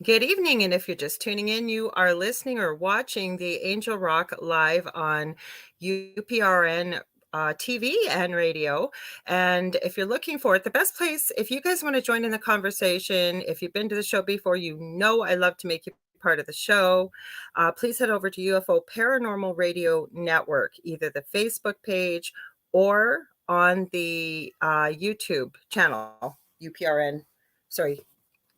Good evening, and if you're just tuning in, you are listening or watching the Angel Rock live on UPRN TV and radio. And if you're looking for it, the best place, if you guys want to join in the conversation, if you've been to the show before, you know I love to make you part of the show. Please head over to UFO Paranormal Radio Network, either the Facebook page or on the YouTube channel, UPRN. Sorry,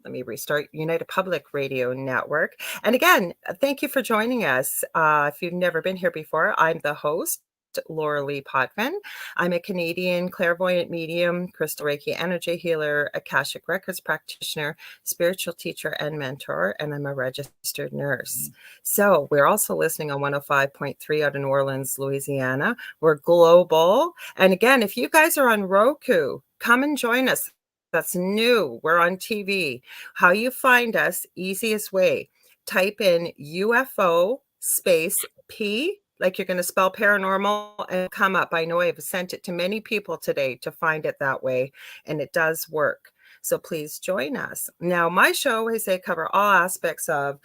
let me restart, United Public Radio Network. And again, thank you for joining us. If you've never been here before, I'm the host, Lorilei Potvin. I'm a Canadian clairvoyant medium, crystal Reiki energy healer, Akashic Records practitioner, spiritual teacher, and mentor, and I'm a registered nurse. So we're also listening on 105.3 out in New Orleans, Louisiana. We're global. And again, if you guys are on Roku, come and join us. That's new. We're on TV. How you find us, easiest way. Type in UFO space P, like you're going to spell paranormal, and come up. I know I've sent it to many people today to find it that way, and it does work. So please join us. Now, my show is I cover all aspects of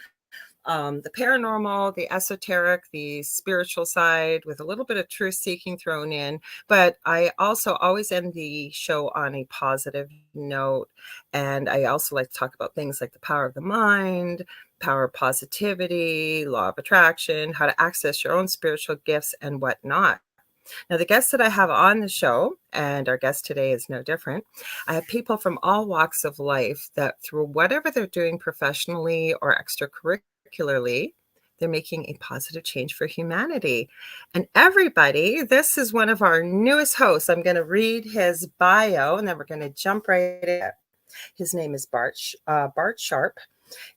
the paranormal, the esoteric, the spiritual side with a little bit of truth seeking thrown in. But I also always end the show on a positive note. And I also like to talk about things like the power of the mind, power of positivity, law of attraction, how to access your own spiritual gifts and whatnot. Now, the guests that I have on the show, and our guest today is no different, I have people from all walks of life that through whatever they're doing professionally or extracurricularly, they're making a positive change for humanity. And everybody, this is one of our newest hosts. I'm going to read his bio, and then we're going to jump right in. His name is Bart Sharp.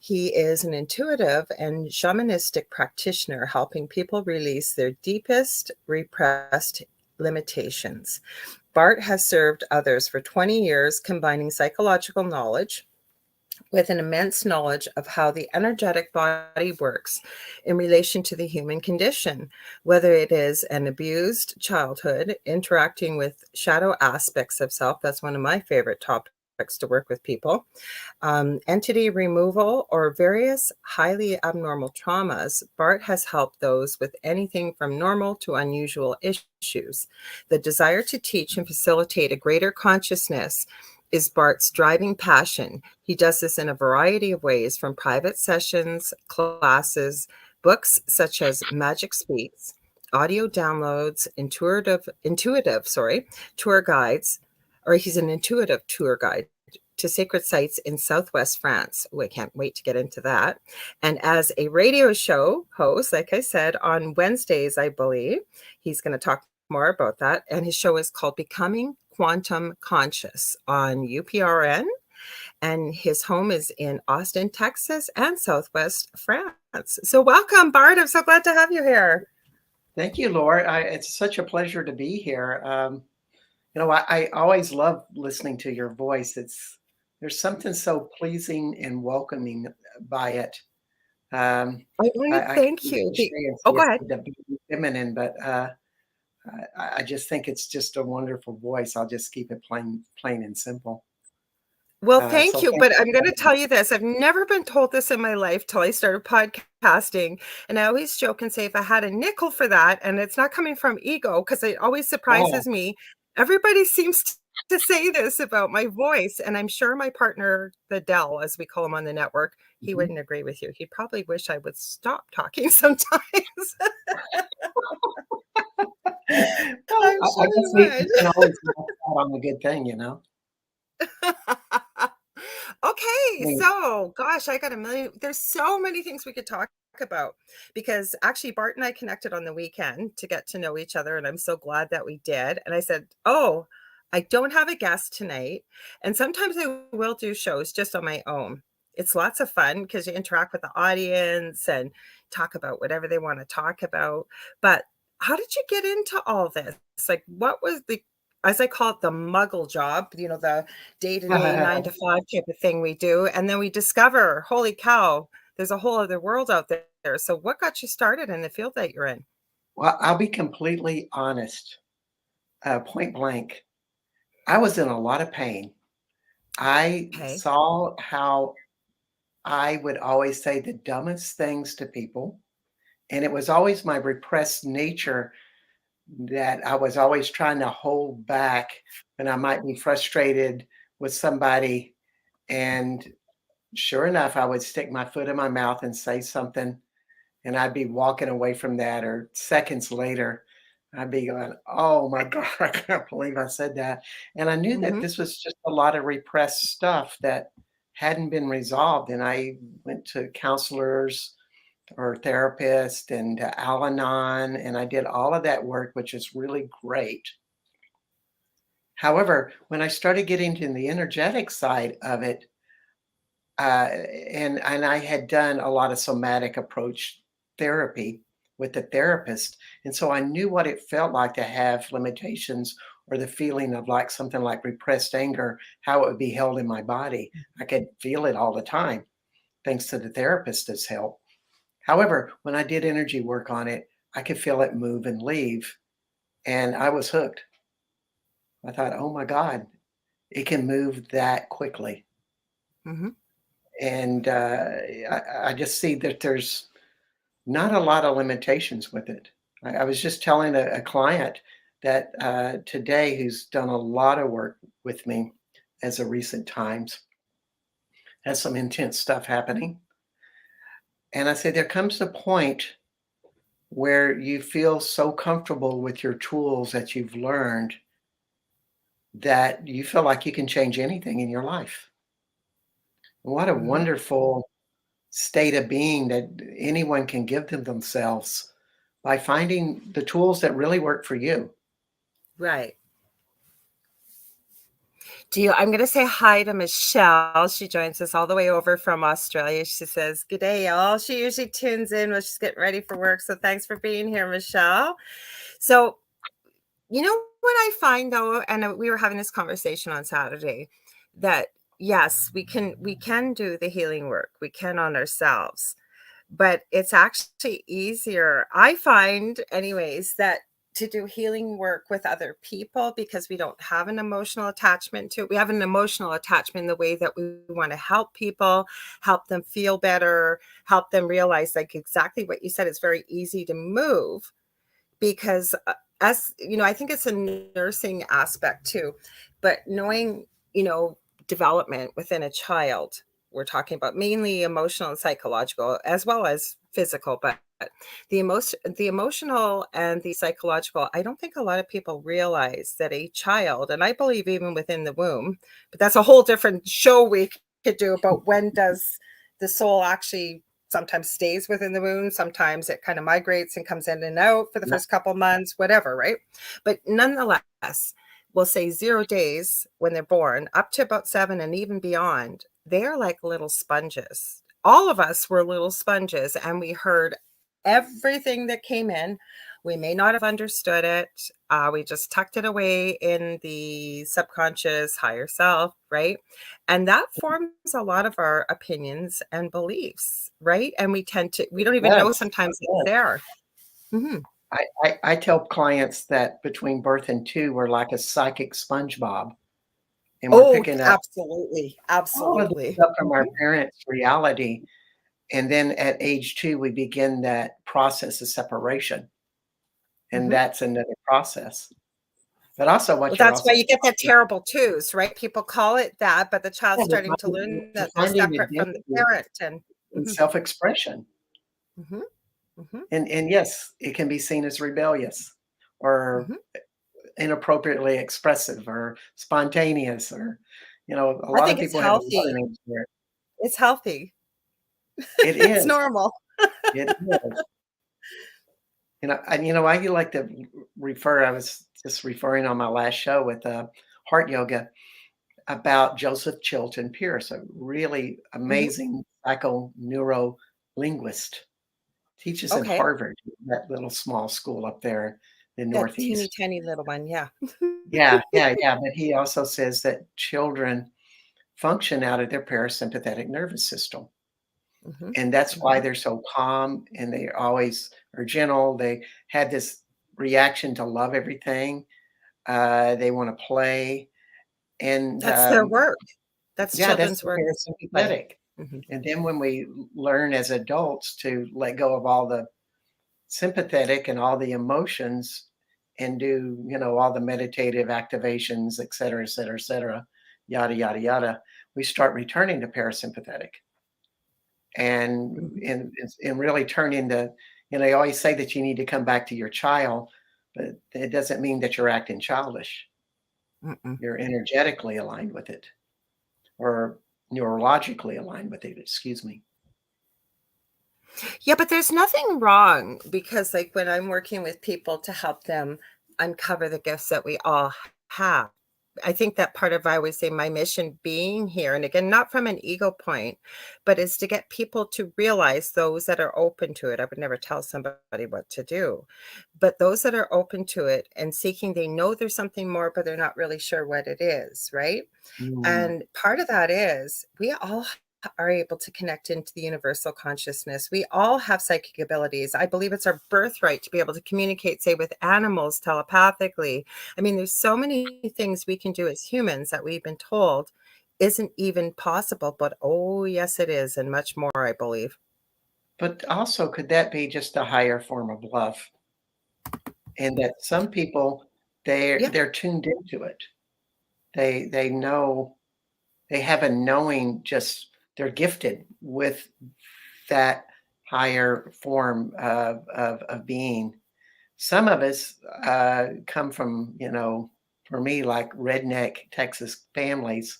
He is an intuitive and shamanistic practitioner helping people release their deepest repressed limitations. Bart has served others for 20 years, combining psychological knowledge with an immense knowledge of how the energetic body works in relation to the human condition, whether it is an abused childhood, interacting with shadow aspects of self. That's one of my favorite topics to work with people, entity removal, or various highly abnormal traumas. Bart has helped those with anything from normal to unusual issues. The desire to teach and facilitate a greater consciousness is Bart's driving passion. He does this in a variety of ways, from private sessions, classes, books such as Magic Speaks, audio downloads, tour guides, or he's an intuitive tour guide to sacred sites in Southwest France. Oh, I can't wait to get into that. And as a radio show host, like I said, on Wednesdays, I believe, he's going to talk more about that. And his show is called Becoming Quantum Conscious on UPRN. And his home is in Austin, Texas, and Southwest France. So welcome, Bart. I'm so glad to have you here. Thank you, Laura. It's such a pleasure to be here. I always love listening to your voice. There's something so pleasing and welcoming by it. I want to I thank can you. experience Oh, the go ahead. of being feminine, but I just think it's just a wonderful voice. I'll just keep it plain and simple. Well, thank So you. thank But I'm you. going to tell you this. I've never been told this in my life till I started podcasting. And I always joke and say, if I had a nickel for that, and it's not coming from ego, because it always Oh, surprises me. Everybody seems to say this about my voice. And I'm sure my partner, the Dell, as we call him on the network, he mhm. wouldn't agree with you. He'd probably wish I would stop talking sometimes. Well, I'm I sure guess he we would. can always knock out on a good thing. I Okay, mean, so gosh, I got a million. There's so many things we could talk about because actually Bart and I connected on the weekend to get to know each other, and I'm so glad that we did. And I said, "Oh, I don't have a guest tonight." And sometimes I will do shows just on my own. It's lots of fun because you interact with the audience and talk about whatever they want to talk about. But how did you get into all this? Like, what was the, as I call it, the muggle job, the day-to-day 9 to 5 type of thing we do, and then we discover, holy cow, there's a whole other world out there. So what got you started in the field that you're in? well, I'll be completely honest, point blank. I was in a lot of pain. I Okay. saw how I would always say the dumbest things to people, and it was always my repressed nature that I was always trying to hold back when I might be frustrated with somebody, and sure enough, I would stick my foot in my mouth and say something, and I'd be walking away from that, or seconds later, I'd be going, "Oh my god, I can't believe I said that." And I knew that Mhm. this was just a lot of repressed stuff that hadn't been resolved, and I went to counselors or therapists and to Al-Anon, and I did all of that work, which is really great. However, when I started getting to the energetic side of it, and I had done a lot of somatic approach therapy with the therapist, and so I knew what it felt like to have limitations or the feeling of like something like repressed anger, how it would be held in my body. I could feel it all the time, thanks to the therapist's help. However, when I did energy work on it, I could feel it move and leave, and I was hooked. I thought, "Oh my god, it can move that quickly." Mhm. And I just see that there's not a lot of limitations with it. I was just telling a client that today who's done a lot of work with me as of recent times, has some intense stuff happening. And I said, there comes a point where you feel so comfortable with your tools that you've learned that you feel like you can change anything in your life. What a Mhm. wonderful state of being that anyone can give to themselves by finding the tools that really work for you. Right. I'm gonna say hi to Michelle. She joins us all the way over from Australia. She says, "Good day, y'all." She usually tunes in when she's getting ready for work. So thanks for being here, Michelle. So, you know what I find though, and we were having this conversation on Saturday, that yes, we can do the healing work. We can on ourselves. But it's actually easier, I find anyways, that to do healing work with other people because we don't have an emotional attachment to it. We have an emotional attachment in the way that we want to help people, help them feel better, help them realize, like exactly what you said, it's very easy to move because as you know, I think it's a nursing aspect too, but knowing, development within a child, we're talking about mainly emotional and psychological as well as physical, but the emotional and the psychological, I don't think a lot of people realize that a child, and I believe even within the womb, but that's a whole different show we could do about when does the soul actually sometimes stays within the womb, sometimes it kind of migrates and comes in and out for the Yeah, first couple months, whatever, right? But nonetheless, we'll say 0 days when they're born, up to about 7 and even beyond, they're like little sponges. All of us were little sponges and we heard everything that came in. We may not have understood it. We just tucked it away in the subconscious higher self, right? And that forms a lot of our opinions and beliefs, right? And we don't even know yes, sometimes it's yes. there. Hmm. I tell clients that between birth and two, we're like a psychic SpongeBob, and we're Oh, picking up absolutely. all of the Absolutely. stuff from our Mhm. parents' reality. And then at age 2, we begin that process of separation, and Mhm. that's another process. But also Well, what you're that's why also you get that talking terrible twos, right? People call it that, but the child's about, starting to learn we're that they're finding separate from the identity parent and in mhm, self-expression. mhm, mhm, And yes, it can be seen as rebellious or mhm. inappropriately expressive or spontaneous or, a I lot of think it's people have a lot of healthy. names for it. It's healthy. It It's is, normal. it is. I like to refer, I was just referring on my last show with heart yoga about Joseph Chilton Pierce, a really Mhm. amazing psychoneuro linguist. Teaches in Okay. Harvard, that little small school up there in That teeny Northeast. tiny little one, yeah. Yeah, yeah, yeah, but he also says that children function out of their parasympathetic nervous system, Mhm, and that's why mhm. they're so calm and they always are gentle. They have this reaction to love everything. They wanna play, and, That's their work. That's yeah, that's children's the work is to play. parasympathetic. Mhm. And then when we learn as adults to let go of all the sympathetic and all the emotions and do, all the meditative activations, et cetera, et cetera, et cetera, yada, yada, yada, we start returning to parasympathetic and Mhm. and really turn into, they always say that you need to come back to your child, but it doesn't mean that you're acting childish. Mm-mm. You're energetically aligned with it or neurologically aligned with it, excuse me. Yeah, but there's nothing wrong because, like, when I'm working with people to help them uncover the gifts that we all have, I think that part of, I always say, my mission being here, and again, not from an ego point, but is to get people to realize, those that are open to it. I would never tell somebody what to do, but those that are open to it and seeking, they know there's something more, but they're not really sure what it is, right? Mm. And part of that is we all are able to connect into the universal consciousness. We all have psychic abilities. I believe it's our birthright to be able to communicate, say, with animals telepathically. I mean, there's so many things we can do as humans that we've been told isn't even possible, but oh, yes, it is, and much more, I believe. But also, could that be just a higher form of love? And that some people, Yeah. they're tuned into it. They know, they have a knowing, just they're gifted with that higher form of being. Some of us come from, for me, like redneck Texas families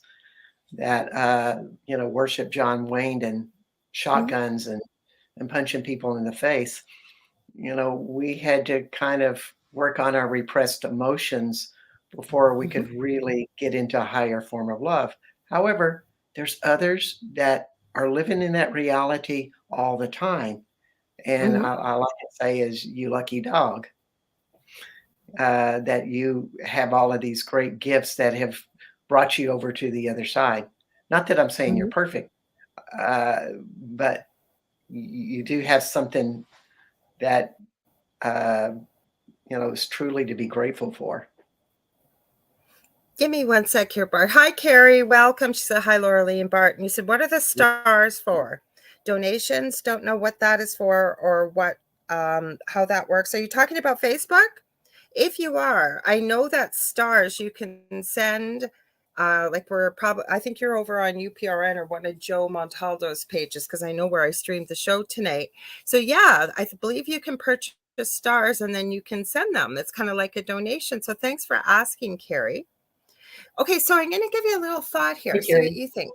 that worship John Wayne and Mhm. shotguns and punching people in the face. We had to kind of work on our repressed emotions before we Mhm. could really get into a higher form of love. However, there's others that are living in that reality all the time. And Mhm. I like to say is you lucky dog, that you have all of these great gifts that have brought you over to the other side. Not that I'm saying you're Mhm. perfect, but you do have something that uh, is truly to be grateful for. Give me one sec here, Bart. Hi, Carrie. Welcome. She said, hi, Lorilei and Bart. And you said, what are the stars for? Donations? Don't know what that is for or what, how that works. Are you talking about Facebook? If you are, I know that stars you can send, like we're probably, I think you're over on UPRN or one of Joe Montaldo's pages, because I know where I streamed the show tonight. So yeah, believe you can purchase stars and then you can send them. It's kind of like a donation. So thanks for asking, Carrie. Okay, so I'm going to give you a little thought here. Hey, See what Carrie. you think.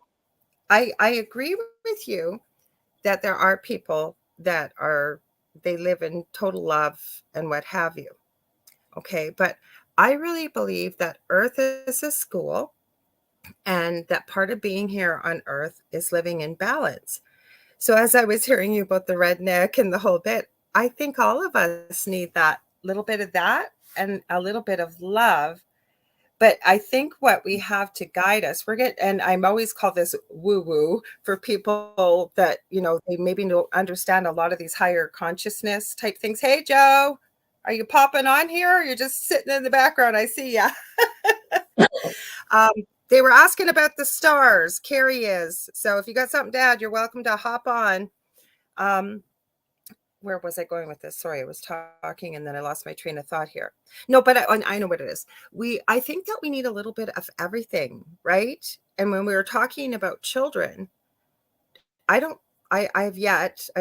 I agree with you that there are people that are, they live in total love and what have you. Okay, but I really believe that Earth is a school and that part of being here on Earth is living in balance. So as I was hearing you about the redneck and the whole bit, I think all of us need that little bit of that and a little bit of love. But I think what we have to guide us, and I'm always call this woo woo for people that, they maybe don't understand a lot of these higher consciousness type things. Hey, Joe, are you popping on here? Or you're just sitting in the background. I see ya. Um, they were asking about the stars. Carrie is. So if you got something to add, you're welcome to hop on. Um, where was I going with this? Sorry, I was talking and then I lost my train of thought here. No, but I know what it is. I think that we need a little bit of everything, right? And when we were talking about children, I don't, I've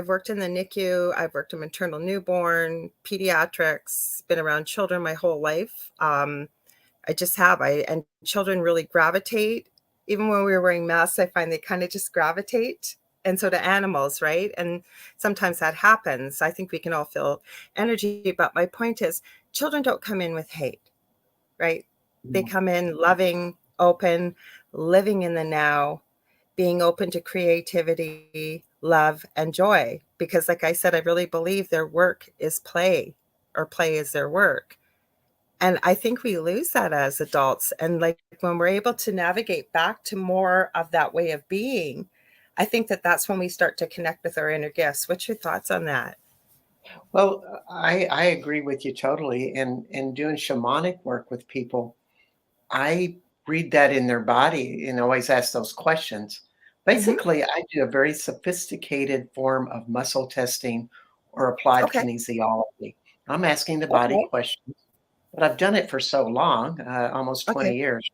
worked in the NICU, I've worked in maternal newborn, pediatrics, been around children my whole life. I just have, and children really gravitate. Even when we were wearing masks, I find they kind of just gravitate. And so do animals, right? And sometimes that happens. I think we can all feel energy. But my point is, children don't come in with hate, right? They come in loving, open, living in the now, being open to creativity, love, and joy. Because, like I said, I really believe their work is play, or play is their work. And I think we lose that as adults. And like when we're able to navigate back to more of that way of being, I think that that's when we start to connect with our inner gifts. What's your thoughts on that? Well, I agree with you totally. And doing shamanic work with people, I read that in their body and always ask those questions. Mhm. Basically, I do a very sophisticated form of muscle testing or applied Okay. kinesiology. I'm asking the body Okay. questions, but I've done it for so long, almost Okay. 20 years.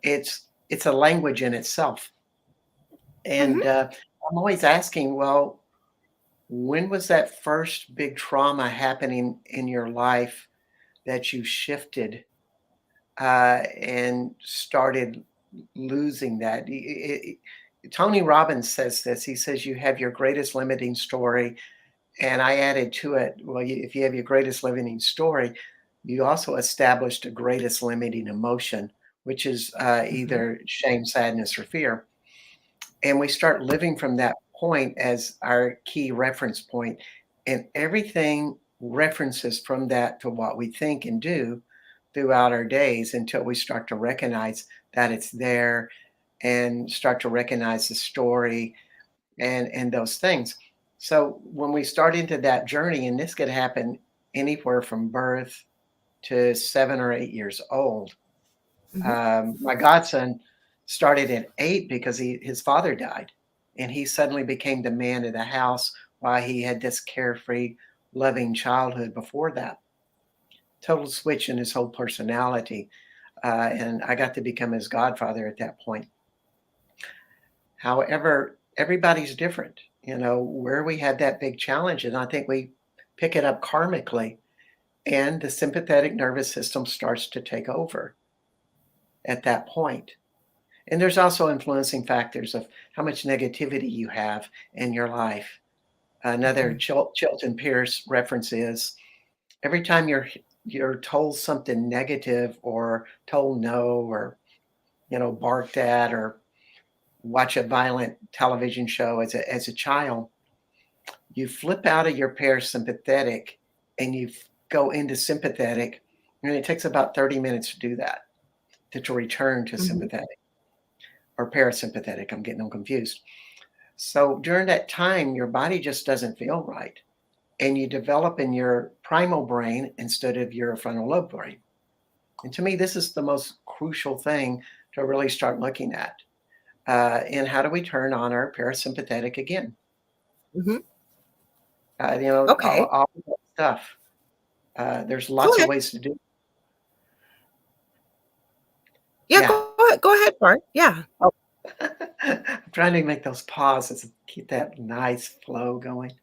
It's a language in itself, Mhm. and, I'm always asking, well, when was that first big trauma happening in your life that you shifted, and started losing that? Tony Robbins says this. He says, "You have your greatest limiting story," and I added to it, well, if you have your greatest limiting story, you also established a greatest limiting emotion, which is Mhm. either shame, sadness, or fear. And we start living from that point as our key reference point, and everything references from that to what we think and do throughout our days until we start to recognize that it's there and start to recognize the story and those things. So when we start into that journey, and this could happen anywhere from birth to 7 or 8 years old. Mhm. My godson started at 8 because his father died, and he suddenly became the man of the house while he had this carefree, loving childhood before that. Total switch in his whole personality, and I got to become his godfather at that point. However, everybody's different, where we had that big challenge, and I think we pick it up karmically, and the sympathetic nervous system starts to take over at that point. And there's also influencing factors of how much negativity you have in your life. Another Mhm. Chilton Pierce reference is every time you're told something negative or told no or barked at or watch a violent television show as a child, you flip out of your parasympathetic and go into sympathetic, and it takes about 30 minutes to do that, to return to Mhm. sympathetic or parasympathetic. I'm getting them confused. So during that time, your body just doesn't feel right. And you develop in your primal brain instead of your frontal lobe brain. And to me, this is the most crucial thing to really start looking at. And how do we turn on our parasympathetic again? Mhm. All, Okay. all of that stuff. There's Go lots of ahead. ways to do it. Yeah, Yeah. go ahead, Bart. Yeah. Oh. I'm trying to make those pauses and keep that nice flow going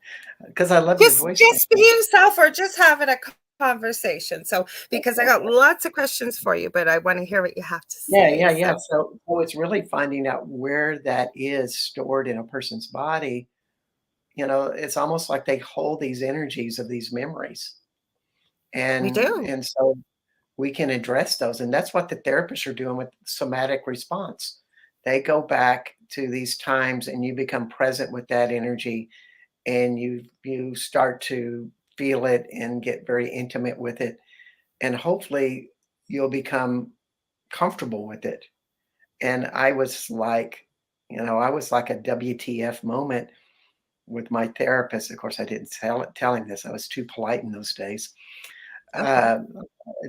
because I love your voice. Just be yourself or just having a conversation. So, because I got lots of questions for you, but I wanna hear what you have to Yeah, say, yeah, yeah. so So it's really finding out where that is stored in a person's body. It's almost like they hold these energies of these memories. we do. And so we can address those. And that's what the therapists are doing with somatic response. They go back to these times and you become present with that energy and you start to feel it and get very intimate with it. And hopefully you'll become comfortable with it. And I was like a WTF moment with my therapist. Of course, I didn't tell him this. I was too polite in those days. Okay. Uh,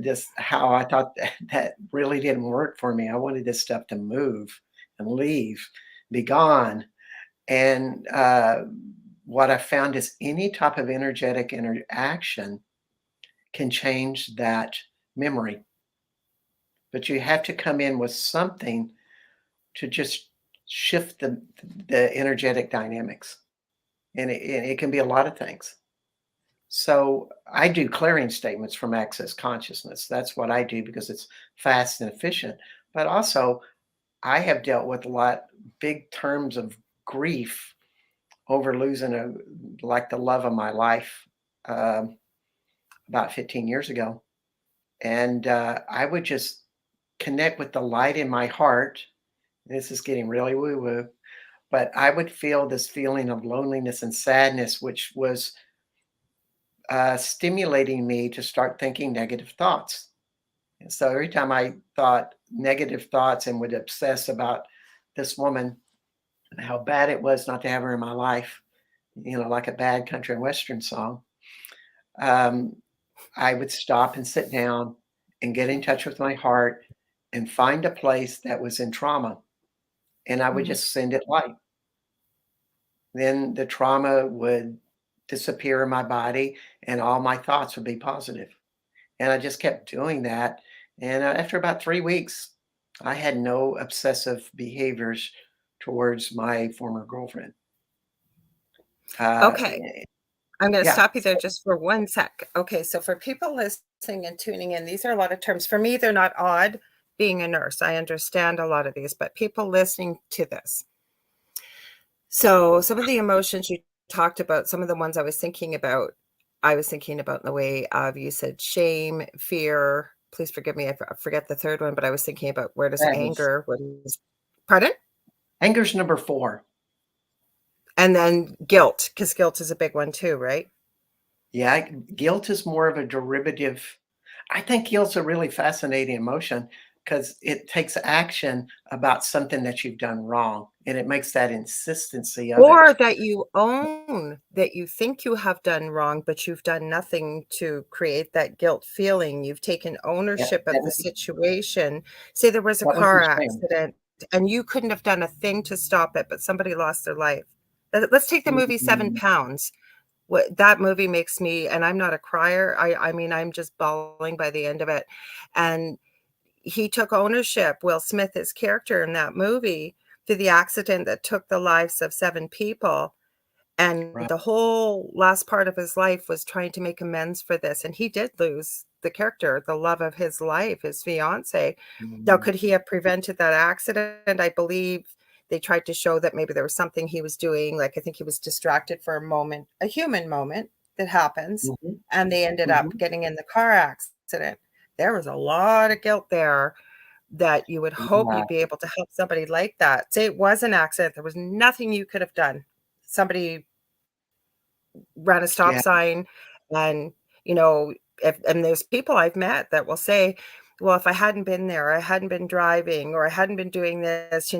just how I thought that really didn't work for me. I wanted this stuff to move and leave, be gone. And what I found is any type of energetic interaction can change that memory, but you have to come in with something to just shift the energetic dynamics, and it can be a lot of things. So I do clearing statements from access consciousness. That's what I do because it's fast and efficient. But also, I have dealt with a lot big terms of grief over losing like the love of my life um, about 15 years ago, and I would just connect with the light in my heart. This is getting really woo woo, but I would feel this feeling of loneliness and sadness, which was stimulating me to start thinking negative thoughts. And so every time I thought negative thoughts and would obsess about this woman and how bad it was not to have her in my life, like a bad country and western song, um, I would stop and sit down and get in touch with my heart and find a place that was in trauma and I would Mhm. just send it light. Then the trauma would disappear in my body, and all my thoughts would be positive. And I just kept doing that, and, after about 3 weeks, I had no obsessive behaviors towards my former girlfriend. Okay. Eh I'm gonna yeah, stop you there just for 1 sec. Okay, so for people listening and tuning in, these are a lot of terms. For me, they're not odd being a nurse. I understand a lot of these, but people listening to this. So some of the emotions you talked about, some of the ones I was thinking about in the way of you said shame, fear. Please forgive me, I forget the third one, but I was thinking about where does sadness. anger, what is pardon? Anger's number 4. And then guilt, because guilt is a big one too, right? Yeah, guilt is more of a derivative. I think guilt's a really fascinating emotion because it takes action about something that you've done wrong, and it makes that insistency of it. Or that you own that you think you have done wrong, but you've done nothing to create that guilt feeling. You've taken Yeah, ownership of the situation. Say there was a that would be car shame. accident and you couldn't have done a thing to stop it, but somebody lost their life. Let's take the movie Seven Mhm. Pounds. What that movie makes me, and I'm not a crier. I mean, I'm just bawling by the end of it. And he took ownership, Will Smith, his character in that movie, to the accident that took the lives of 7 people, and Right. the whole last part of his life was trying to make amends for this, and he did lose the character, the love of his life, his fiancée. Now, Mhm. could he have prevented that accident? I believe they tried to show that maybe there was something he was doing, like, I think he was distracted for a moment, a human moment that happens, Mhm. and they ended up Mhm. getting in the car accident. There was a lot of guilt there that you would hope Yeah, you'd be able to help somebody like that. Say it was an accident, there was nothing you could have done. Somebody ran a stop yeah. sign and, you know, if and there's people I've met that will say, "Well, if I hadn't been there, I hadn't been driving, or I hadn't been doing this,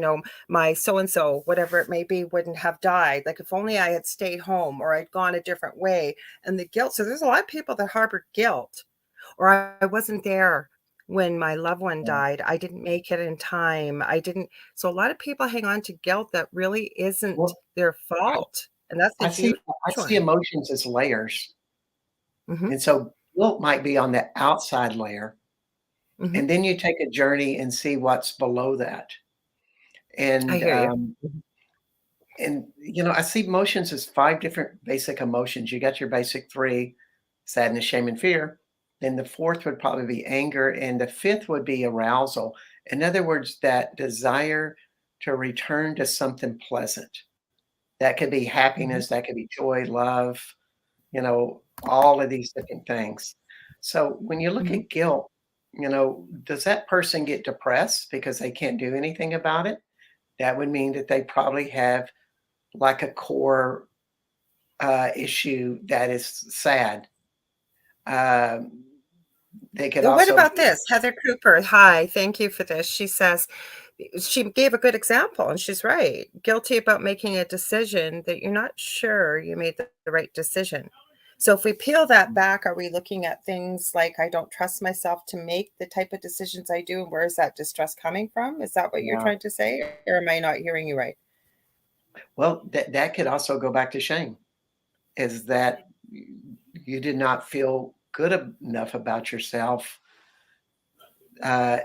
my so and so, whatever it may be, wouldn't have died. Like, if only I had stayed home or I'd gone a different way." And the guilt, so there's a lot of people that harbor guilt, or I wasn't there when my loved one Yeah. died. I didn't make it in time. I didn't. So a lot of people hang on to guilt that really isn't Well, their I fault. And that's a I see huge I see one. emotions as layers, Mhm, and so guilt might be on the outside layer, mhm. and then you take a journey and see what's below that. I And, hear you. um Mhm, And, I see emotions as 5 different basic emotions. You got your basic 3, sadness, shame, and fear. Then the 4th would probably be anger, and the 5th would be arousal. In other words, that desire to return to something pleasant. That could be mhm, happiness, that could be joy, love, all of these different things. So when you look mhm. at guilt, does that person get depressed because they can't do anything about it? That would mean that they probably have like a core, issue that is sad. Um, they could Well, what also about be this? Heather Cooper, hi, thank you for this. She says she gave a good example, and she's right. Guilty about making a decision that you're not sure you made the right decision. So if we peel that back, are we looking at things like I don't trust myself to make the type of decisions I do? And where is that distrust coming from? Is that what you're yeah. trying to say? Or am I not hearing you right? Well, that could also go back to shame, is that you did not feel good enough about yourself, uh,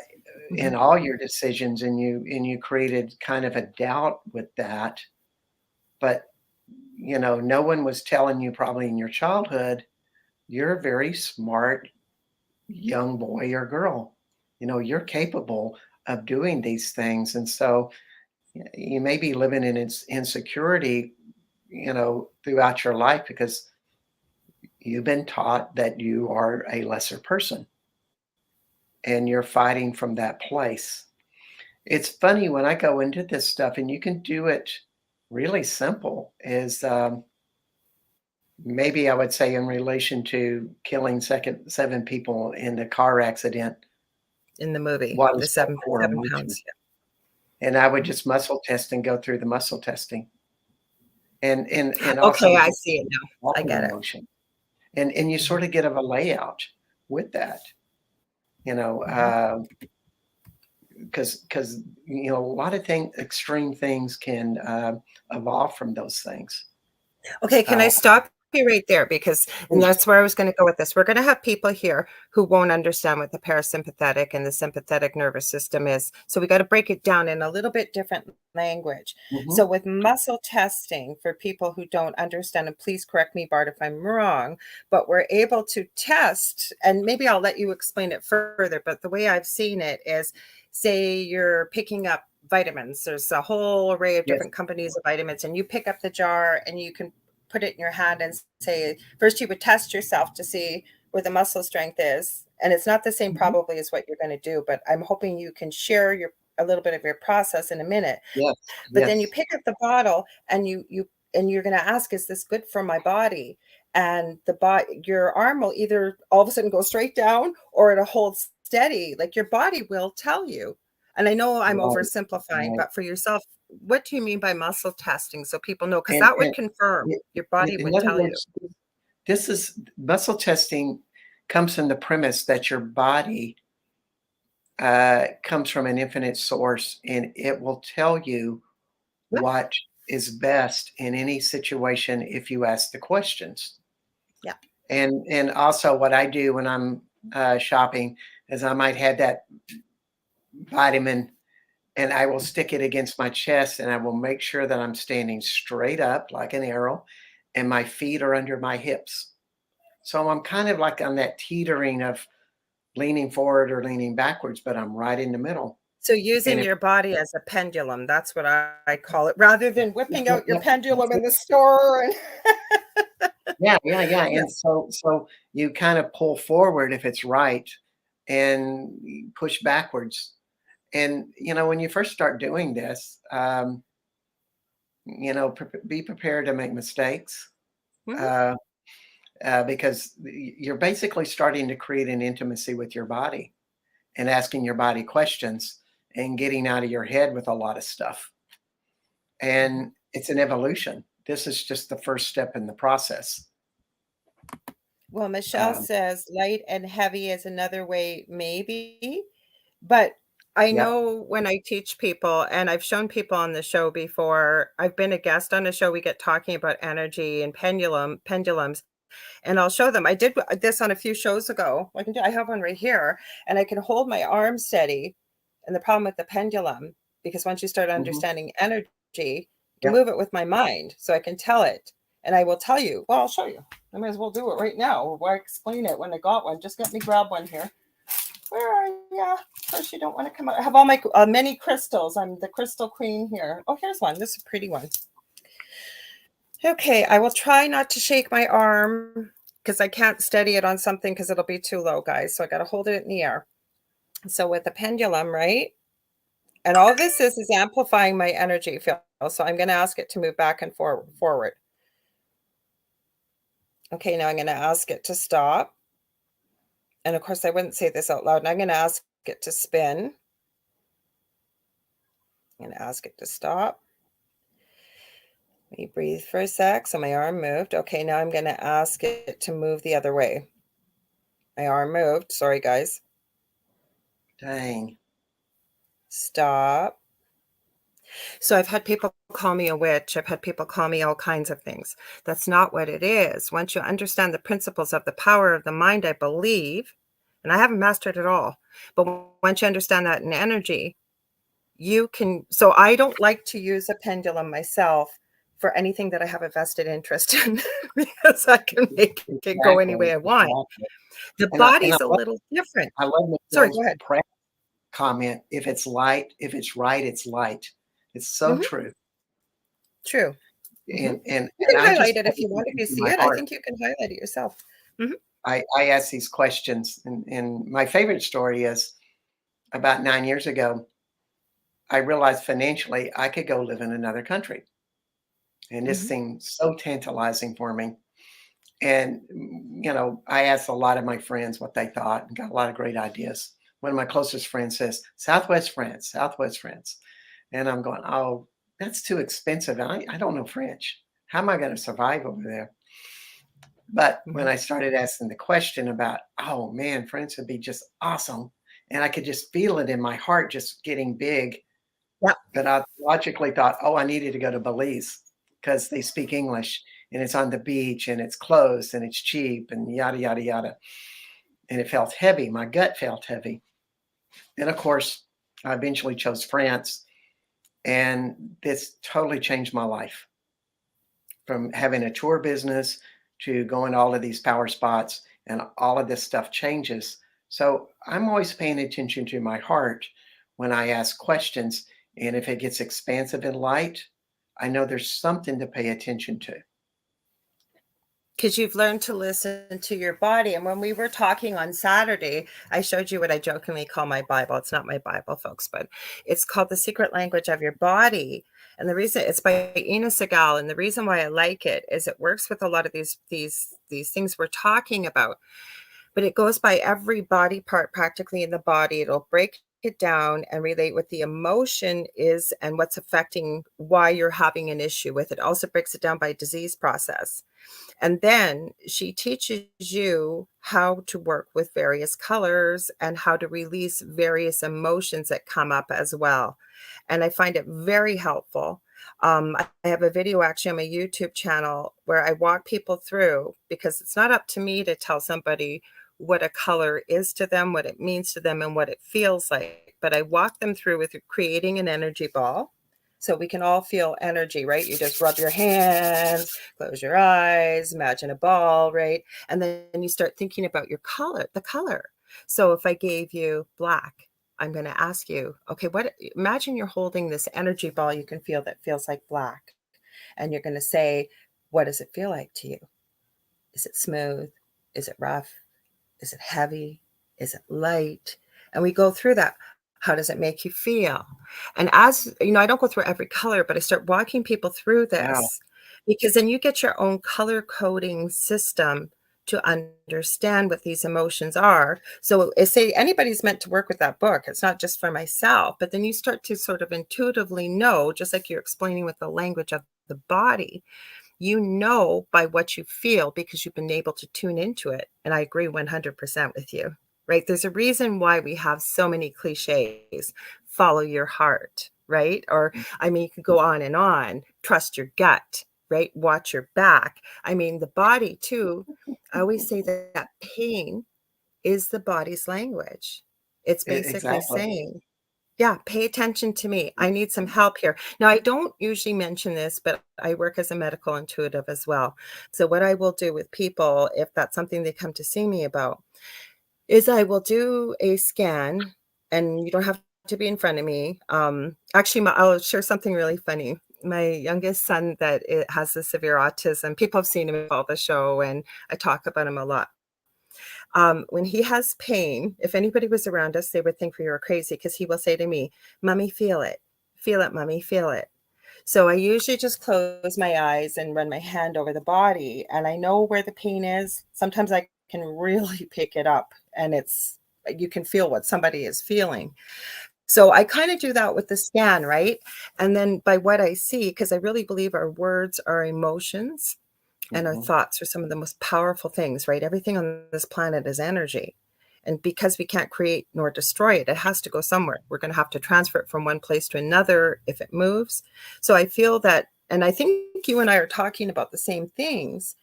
Mhm. in all your decisions, and you created kind of a doubt with that, but, no one was telling you probably in your childhood, "You're a very smart young boy or girl. You're capable of doing these things." And so you may be living in insecurity, throughout your life because you've been taught that you are a lesser person and you're fighting from that place. It's funny when I go into this stuff, and you can do it really simple, is maybe I would say in relation to killing 7 people in the car accident. In the movie, What the is my core 7 emotion? pounds, yeah. And I would Mhm. just muscle test and go through the muscle testing, and Okay, also I just see it now. I walking get it. emotion, and you Mhm, sort of get of a layout with that, you know, mhm. uh, because a lot of extreme things can evolve from those things. Okay, can I stop you right there? Because and Please. that's where I was going to go with this. We're going to have people here who won't understand what the parasympathetic and the sympathetic nervous system is. So we got to break it down in a little bit different language. Mhm. So with muscle testing, for people who don't understand, and please correct me, Bart, if I'm wrong, but we're able to test, and maybe I'll let you explain it further, but the way I've seen it is, say you're picking up vitamins. There's a whole array of Yes. different companies of vitamins, and you pick up the jar and you can put it in your hand and say, first you would test yourself to see where the muscle strength is. And it's not the same Mhm. probably as what you're going to do, but I'm hoping you can share a little bit of your process in a minute. Yes. But then you Yes. pick up the bottle and you're going to ask, is this good for my body? And your arm will either all of a sudden go straight down or it'll hold steady. Like your body will tell you. And I know I'm Right. oversimplifying, Right. but for yourself, what do you mean by muscle testing? So people know, because And, that would and confirm your body in would other tell you. words, this is muscle testing comes from the premise that your body comes from an infinite source, and it will tell you Yeah. what is best in any situation if you ask the questions. Yeah. And also, what I do when I'm shopping is I might have that vitamin, and I will stick it against my chest, and I will make sure that I'm standing straight up like an arrow, and my feet are under my hips. So I'm kind of like on that teetering of leaning forward or leaning backwards, but I'm right in the middle. So And using if your body as a pendulum, that's what I call it, rather than Yep, whipping yep, out your yep, that's pendulum in it. the store. And Yeah, yeah, yeah, yeah. and so you kind of pull forward if it's right, and you push backwards. And, when you first start doing this, be prepared to make mistakes, Mhm. uh, because you're basically starting to create an intimacy with your body and asking your body questions and getting out of your head with a lot of stuff. Mhm. And it's an evolution. This is just the first step in the process. Well, Michelle Um, says light and heavy is another way, maybe. But I yep. know when I teach people, and I've shown people on the show before, I've been a guest on a show, we get talking about energy and pendulums, and I'll show them. I did this on a few shows ago. I have one right here, and I can hold my arm steady. And the problem with the pendulum, because once you start Mhm. understanding energy, you can Yep. move it with my mind, so I can tell it. And I will tell you, well, I'll show you. I might as well do it right now. Why explain it when I got one? Just let me grab one here. Where are you? Of course, you don't want to come out. I have all my many crystals. I'm the crystal queen here. Oh, here's one. This is a pretty one. Okay, I will try not to shake my arm because I can't steady it on something because it'll be too low, guys. So I got to hold it in the air. So with the pendulum, right? And all this is amplifying my energy field. So I'm going to ask it to move back and forward. Okay, now I'm going to ask it to stop. And of course, I wouldn't say this out loud. And I'm going to ask it to spin. I'm going to ask it to stop. Let me breathe for a sec. So my arm moved. Okay, now I'm going to ask it to move the other way. My arm moved. Sorry, guys. Dang. Stop. So I've had people call me a witch. I've had people call me all kinds of things. That's not what it is. Once you understand the principles of the power of the mind, I believe, and I haven't mastered it all, but once you understand that in energy, you can. So I don't like to use a pendulum myself for anything that I have a vested interest in because I can make it go any way Exactly, I want. exactly. The And body's a little different. I love Sorry, Michelle's go ahead. comment, "If it's light, if it's right, it's light." It's so Mhm, true. true. Mhm. You And can I highlight just it tell if you you want. If something you from see my it, I heart. think you can highlight it yourself. Mhm. I ask these questions, and my favorite story is about 9 years ago, I realized financially I could go live in another country, and this Mhm. seemed so tantalizing for me. And, I asked a lot of my friends what they thought and got a lot of great ideas. One of my closest friends says, Southwest France, Southwest France. And I'm going, oh, that's too expensive. I don't know French. How am I going to survive over there? But when Mhm. I started asking the question about, oh man, France would be just awesome. and I could just feel it in my heart just getting big. Yep. But I logically thought, oh, I needed to go to Belize because they speak English and it's on the beach and it's close and it's cheap and yada, yada, yada. And it felt heavy. My gut felt heavy. And of course, I eventually chose France. And this totally changed my life from having a tour business to going to all of these power spots, and all of this stuff changes. So I'm always paying attention to my heart when I ask questions. And if it gets expansive and light, I know there's something to pay attention to. Because you've learned to listen to your body. And when we were talking on Saturday, I showed you what I jokingly call my Bible. It's not my Bible, folks, but it's called The Secret Language of Your Body. And the reason it's by Ina Segal, and the reason why I like it is it works with a lot of these things we're talking about. But it goes by every body part practically in the body. It'll break it down and relate what the emotion is and what's affecting why you're having an issue with it. Also breaks it down by disease process. And then she teaches you how to work with various colors and how to release various emotions that come up as well. And I find it very helpful. I have a video actually on my YouTube channel where I walk people through, because it's not up to me to tell somebody what a color is to them, what it means to them, and what it feels like. But I walk them through with creating an energy ball. So we can all feel energy, right? You just rub your hands, close your eyes, imagine a ball, right? And then you start thinking about your color, the color. So if I gave you black, I'm going to ask you, okay, imagine you're holding this energy ball you can feel that feels like black. And you're going to say, what does it feel like to you? Is it smooth? Is it rough? Is it heavy? Is it light? And we go through that. How does it make you feel? And as you know, I don't go through every color, but I start walking people through Wow. this, because then you get your own color coding system to understand what these emotions are. So I say anybody's meant to work with that book. It's not just for myself, but then you start to sort of intuitively know, just like you're explaining with the language of the body, you know by what you feel because you've been able to tune into it. And I agree 100% with you, right? There's a reason why we have so many cliches. Follow your heart, right? Or, I mean, you could go on, trust your gut, right? Watch your back. I mean, the body too. I always say that pain is the body's language. It's basically Exactly. saying, yeah, pay attention to me. I need some help here. Now, I don't usually mention this, but I work as a medical intuitive as well. So, what I will do with people, if that's something they come to see me about, is I will do a scan, and you don't have to be in front of me. Actually, I'll share something really funny. My youngest son has the severe autism. People have seen him on the show, and I talk about him a lot. When he has pain, if anybody was around us, they would think we were crazy, because he will say to me, "Mommy, feel it. Feel it, mommy, feel it." So I usually just close my eyes and run my hand over the body, and I know where the pain is. Sometimes I can really pick it up, and you can feel what somebody is feeling. So I kind of do that with the scan, right? And then by what I see, because I really believe our words are emotions, and our Mhm. thoughts are some of the most powerful things, right? Everything on this planet is energy. And because we can't create nor destroy it, it has to go somewhere. We're going to have to transfer it from one place to another if it moves. So I feel that, and I think you and I are talking about the same things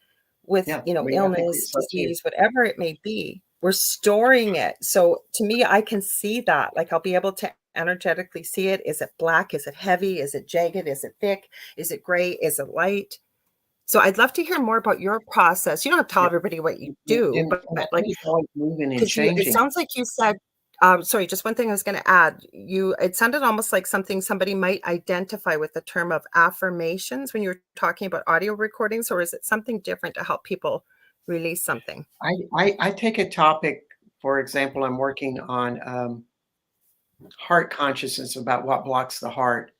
with, Yeah, I think illness, so too. disease, whatever it may be. We're storing it. So to me, I can see that. Like, I'll be able to energetically see it. Is it black? Is it heavy? Is it jagged? Is it thick? Is it gray? Is it light? So I'd love to hear more about your process. You don't have to tell Yeah, everybody what you and do, and but and my like, body's always moving and because it changing. sounds like you said, sorry, just one thing I was going to add. It sounded almost like something somebody might identify with the term of affirmations when you were talking about audio recordings, or is it something different to help people release something? I take a topic, for example, I'm working on, heart consciousness about what blocks the heart.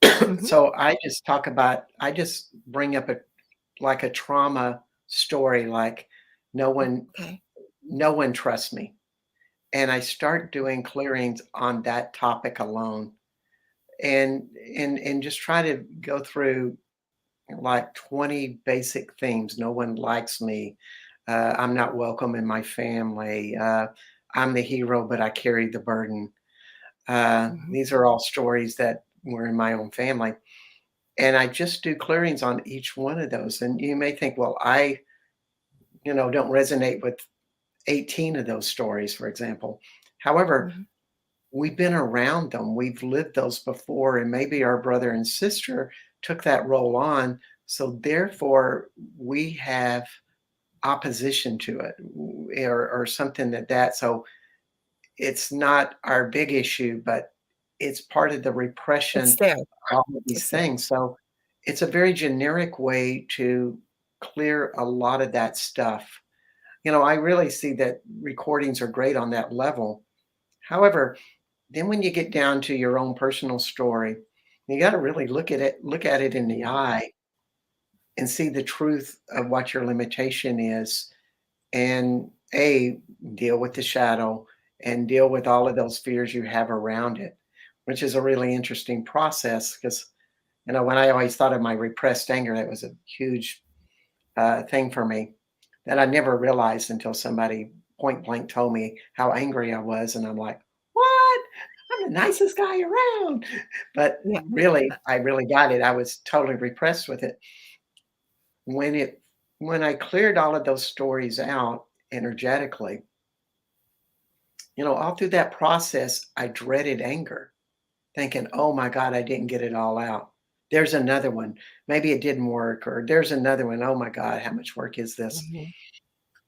Hmm. So I just bring up a trauma story, like no one Okay. no one trusts me, and I start doing clearings on that topic alone, and just try to go through like 20 basic themes. No one likes me. I'm not welcome in my family. I'm the hero, but I carry the burden. Mhm. These are all stories that were in my own family. And I just do clearings on each one of those. And you may think, well, I don't resonate with 18 of those stories, for example. However, Mhm. we've been around them. We've lived those before, and maybe our brother and sister took that role on. So therefore, we have opposition to it or something that. So it's not our big issue, but it's part of the It's repression there. of all of these It's there. things. So it's a very generic way to clear a lot of that stuff. I really see that recordings are great on that level. However, then when you get down to your own personal story, you got to really look at it in the eye and see the truth of what your limitation is and deal with the shadow and deal with all of those fears you have around it, which is a really interesting process because when I always thought of my repressed anger, that was a huge thing for me that I never realized until somebody point blank told me how angry I was, and I'm like, "What? I'm the nicest guy around." But Yeah. really, I really got it. I was totally repressed with it. When it when I cleared all of those stories out energetically, all through that process, I dreaded anger, thinking, "Oh my God, I didn't get it all out. There's another one. Maybe it didn't work, or there's another one. Oh my God, how much work is this?" Mhm.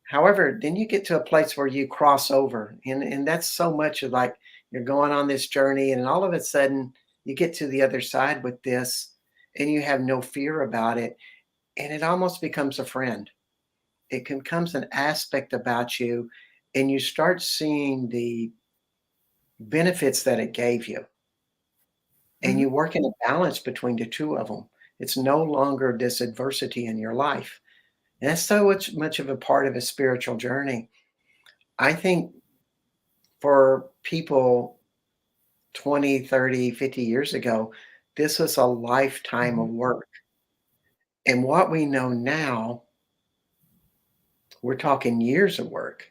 However, then you get to a place where you cross over, and that's so much of like you're going on this journey, and all of a sudden you get to the other side with this, and you have no fear about it, and it almost becomes a friend. It becomes an aspect about you, and you start seeing the benefits that it gave you, and Mhm. you work in a balance between the two of them. It's no longer this adversity in your life, and that's so much of a part of a spiritual journey. I think for people 20, 30, 50 years ago, this was a lifetime of Mhm. work. And what we know now, we're talking years of work,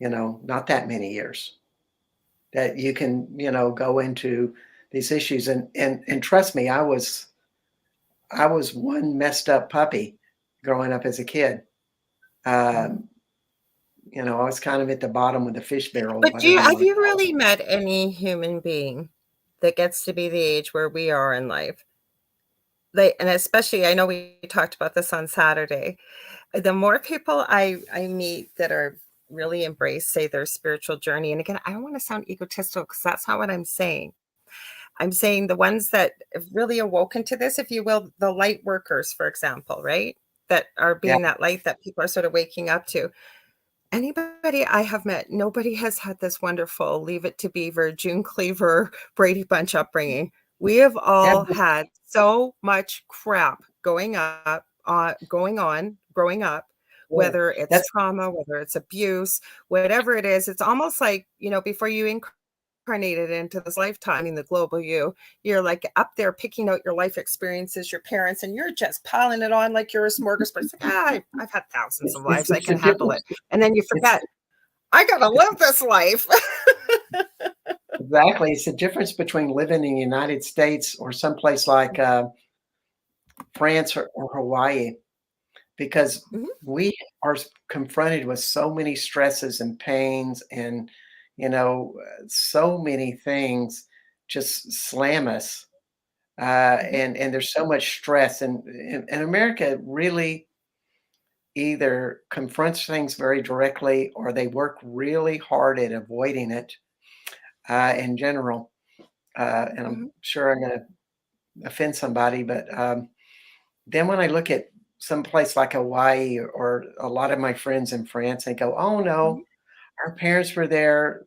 not that many years that you can go into these issues. And trust me, I was one messed up puppy growing up as a kid. Mhm. Um, I was kind of at the bottom of the fish barrel, But whatever you have want to you call really met any human being that gets to be the age where we are in life? And especially, I know we talked about this on Saturday. The more people I meet that are really embrace, say, their spiritual journey, and again, I don't want to sound egotistical because that's not what I'm saying. I'm saying the ones that have really awoken to this, if you will, the light workers, for example, right? That are it. Yeah, being that light that people are sort of waking up to. Anybody I have met, nobody has had this wonderful Leave It to Beaver, June Cleaver, Brady Bunch upbringing. We have yeah, all had so much crap going on, growing up, yeah. whether it's That's trauma, whether it's abuse, whatever it is. It's almost like, before you incarnated into this lifetime, I mean, the global you're like up there picking out your life experiences, your parents, and you're just piling it on like you're a smorgasbord. It's like, I've had thousands of lives. I it's a can handle it. difference. And then you It's forget, I got to live this life. Exactly, it's the difference between living in the United States or someplace like, France or Hawaii, because Mhm, we are confronted with so many stresses and pains and, so many things just slam us, mhm, and there's so much stress, and America really either confronts things very directly or they work really hard at avoiding it, in general, and I'm mhm, sure I'm gonna offend somebody, but then when I look at some place like Hawaii or a lot of my friends in France, they go, "Oh no, mhm, our parents were there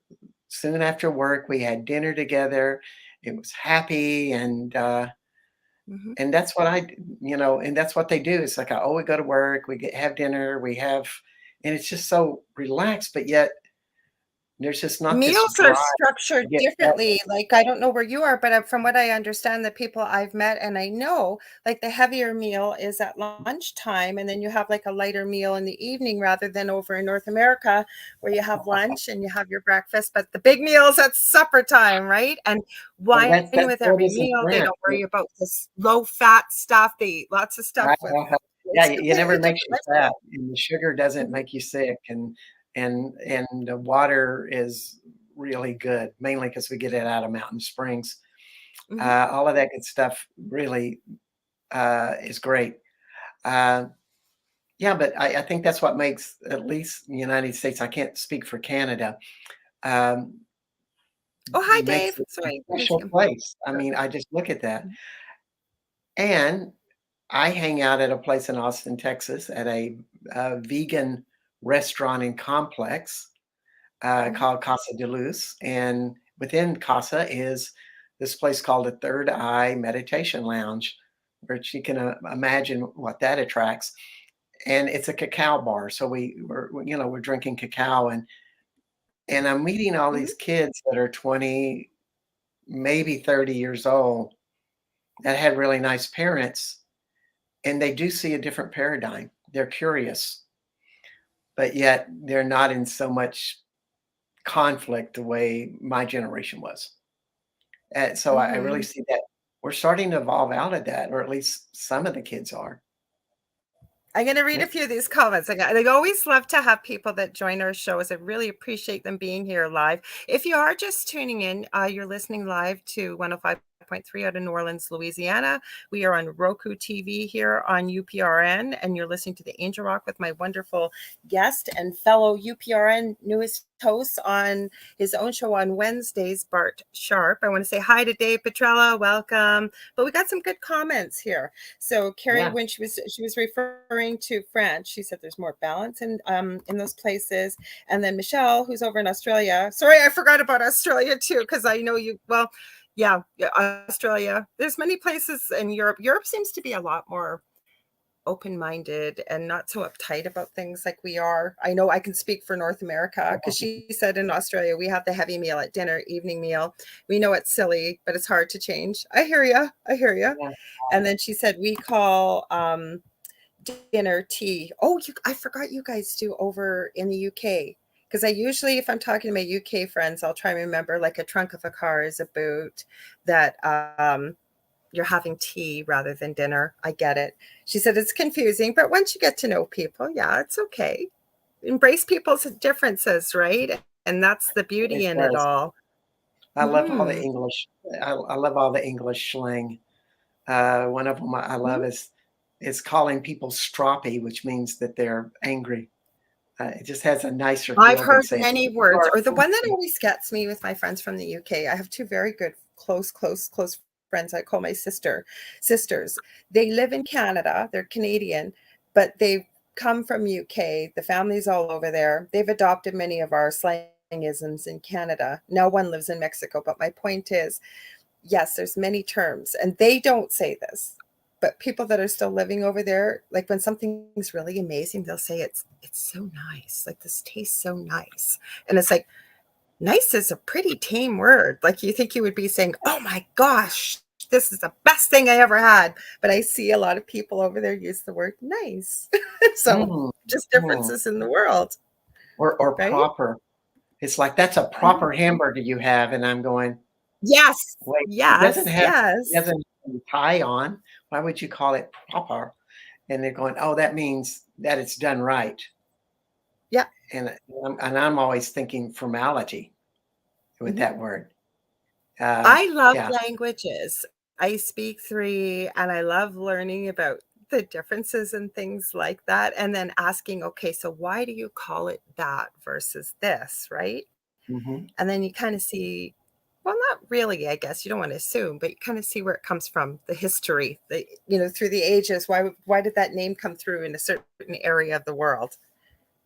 soon after work. We had dinner together. It was happy." mhm, And that's what and that's what they do. It's like, oh, we go to work, have dinner, and it's just so relaxed. But yet There's just not this Meals are drive structured to get better. differently. Like, I don't know where you are, but from what I understand, the people I've met and I know, like the heavier meal is at lunchtime, and then you have like a lighter meal in the evening rather than over in North America where you have lunch and you have your breakfast, but the big meals at supper time, right? And Well, wine that's with what it every is in meal. They France. don't worry about this low fat stuff. They eat lots of stuff with Uh-huh. Yeah, it's it never completely makes different you lifestyle. fat, and the sugar doesn't Mhm, make you sick, and the water is really good, mainly because we get it out of mountain springs. mhm. All of that good stuff really, is great. Uh, yeah, but I think that's what makes at least the United States, I can't speak for Canada, um, Oh, hi, makes Dave. it a Sorry, I see special him. place. I mean, I just look at that. Mhm, And I hang out at a place in Austin, Texas, at a vegan restaurant and complex mhm. called Casa de Luz. And within Casa is this place called the Third Eye Meditation Lounge, which you can imagine what that attracts. And it's a cacao bar. So we're drinking cacao, and I'm meeting all Mhm. these kids that are 20, maybe 30 years old that had really nice parents, and they do see a different paradigm. They're curious, but yet they're not in so much conflict the way my generation was. And so I really Mhm. see that we're starting to evolve out of that, or at least some of the kids are. I'm going to read Yeah. a few of these comments. I always love to have people that join our shows. I really appreciate them being here live. If you are just tuning in, you're listening live to 105.3 out of New Orleans, Louisiana. We are on Roku TV here on UPRN, and you're listening to the Angel Rock with my wonderful guest and fellow UPRN newest host on his own show on Wednesdays, Bart Sharp. I want to say hi to Dave Petrella. Welcome. But we got some good comments here. So Carrie, Yeah. when she was referring to France, she said there's more balance in those places. And then Michelle, who's over in Australia. Sorry, I forgot about Australia too, because I know you well. Yeah, Australia. There's many places in Europe. Europe seems to be a lot more open-minded and not so uptight about things like we are. I know I can speak for North America because she said in Australia we have the heavy meal at dinner, evening meal. We know it's silly, but it's hard to change. I hear you. I hear you. Yeah. And then she said we call dinner tea. Oh, I forgot you guys do over in the UK. Because I usually, if I'm talking to my UK friends, I'll try and remember like a trunk of a car is a boot, that you're having tea rather than dinner. I get it. She said it's confusing, but once you get to know people, yeah, it's okay. Embrace people's differences, right? And that's the It beauty in it does. all. I love all the Hmm. English. I love all the English slang. One of them I love is calling people stroppy, which means that they're angry. It just has a nicer I've feel than heard saying, many "You words, are or the one that angry." always gets me with my friends from the UK. I have two very good, close friends. I call my sisters. They live in Canada. They're Canadian, but they've come from UK. The family's all over there. They've adopted many of our slangisms in Canada. Now one lives in Mexico. But my point is, yes, there's many terms, and they don't say this. But people that are still living over there, like when something's really amazing, they'll say it's so nice. Like this tastes so nice. And it's like nice is a pretty tame word. Like you think you would be saying, "Oh my gosh, this is the best thing I ever had." But I see a lot of people over there use the word nice. So Mm, just mm. differences in the world, Or right? proper. It's like, "That's a Mhm. proper hamburger you have," and I'm going, Yes. "Wait, Yes. it Yes. doesn't have a tie on. Why would you call it proper?" And they're going, "Oh, that means that it's done right." Yeah. And I'm always thinking formality with Mhm. that word. I love Yeah. languages. I speak 3 and I love learning about the differences and things like that, and then asking, "Okay, so why do you call it that versus this?" Right? Mhm. And then you kinda see well, not really, I guess, you don't wanna assume, but you kinda see where it comes from, the history, through the ages, why did that name come through in a certain area of the world,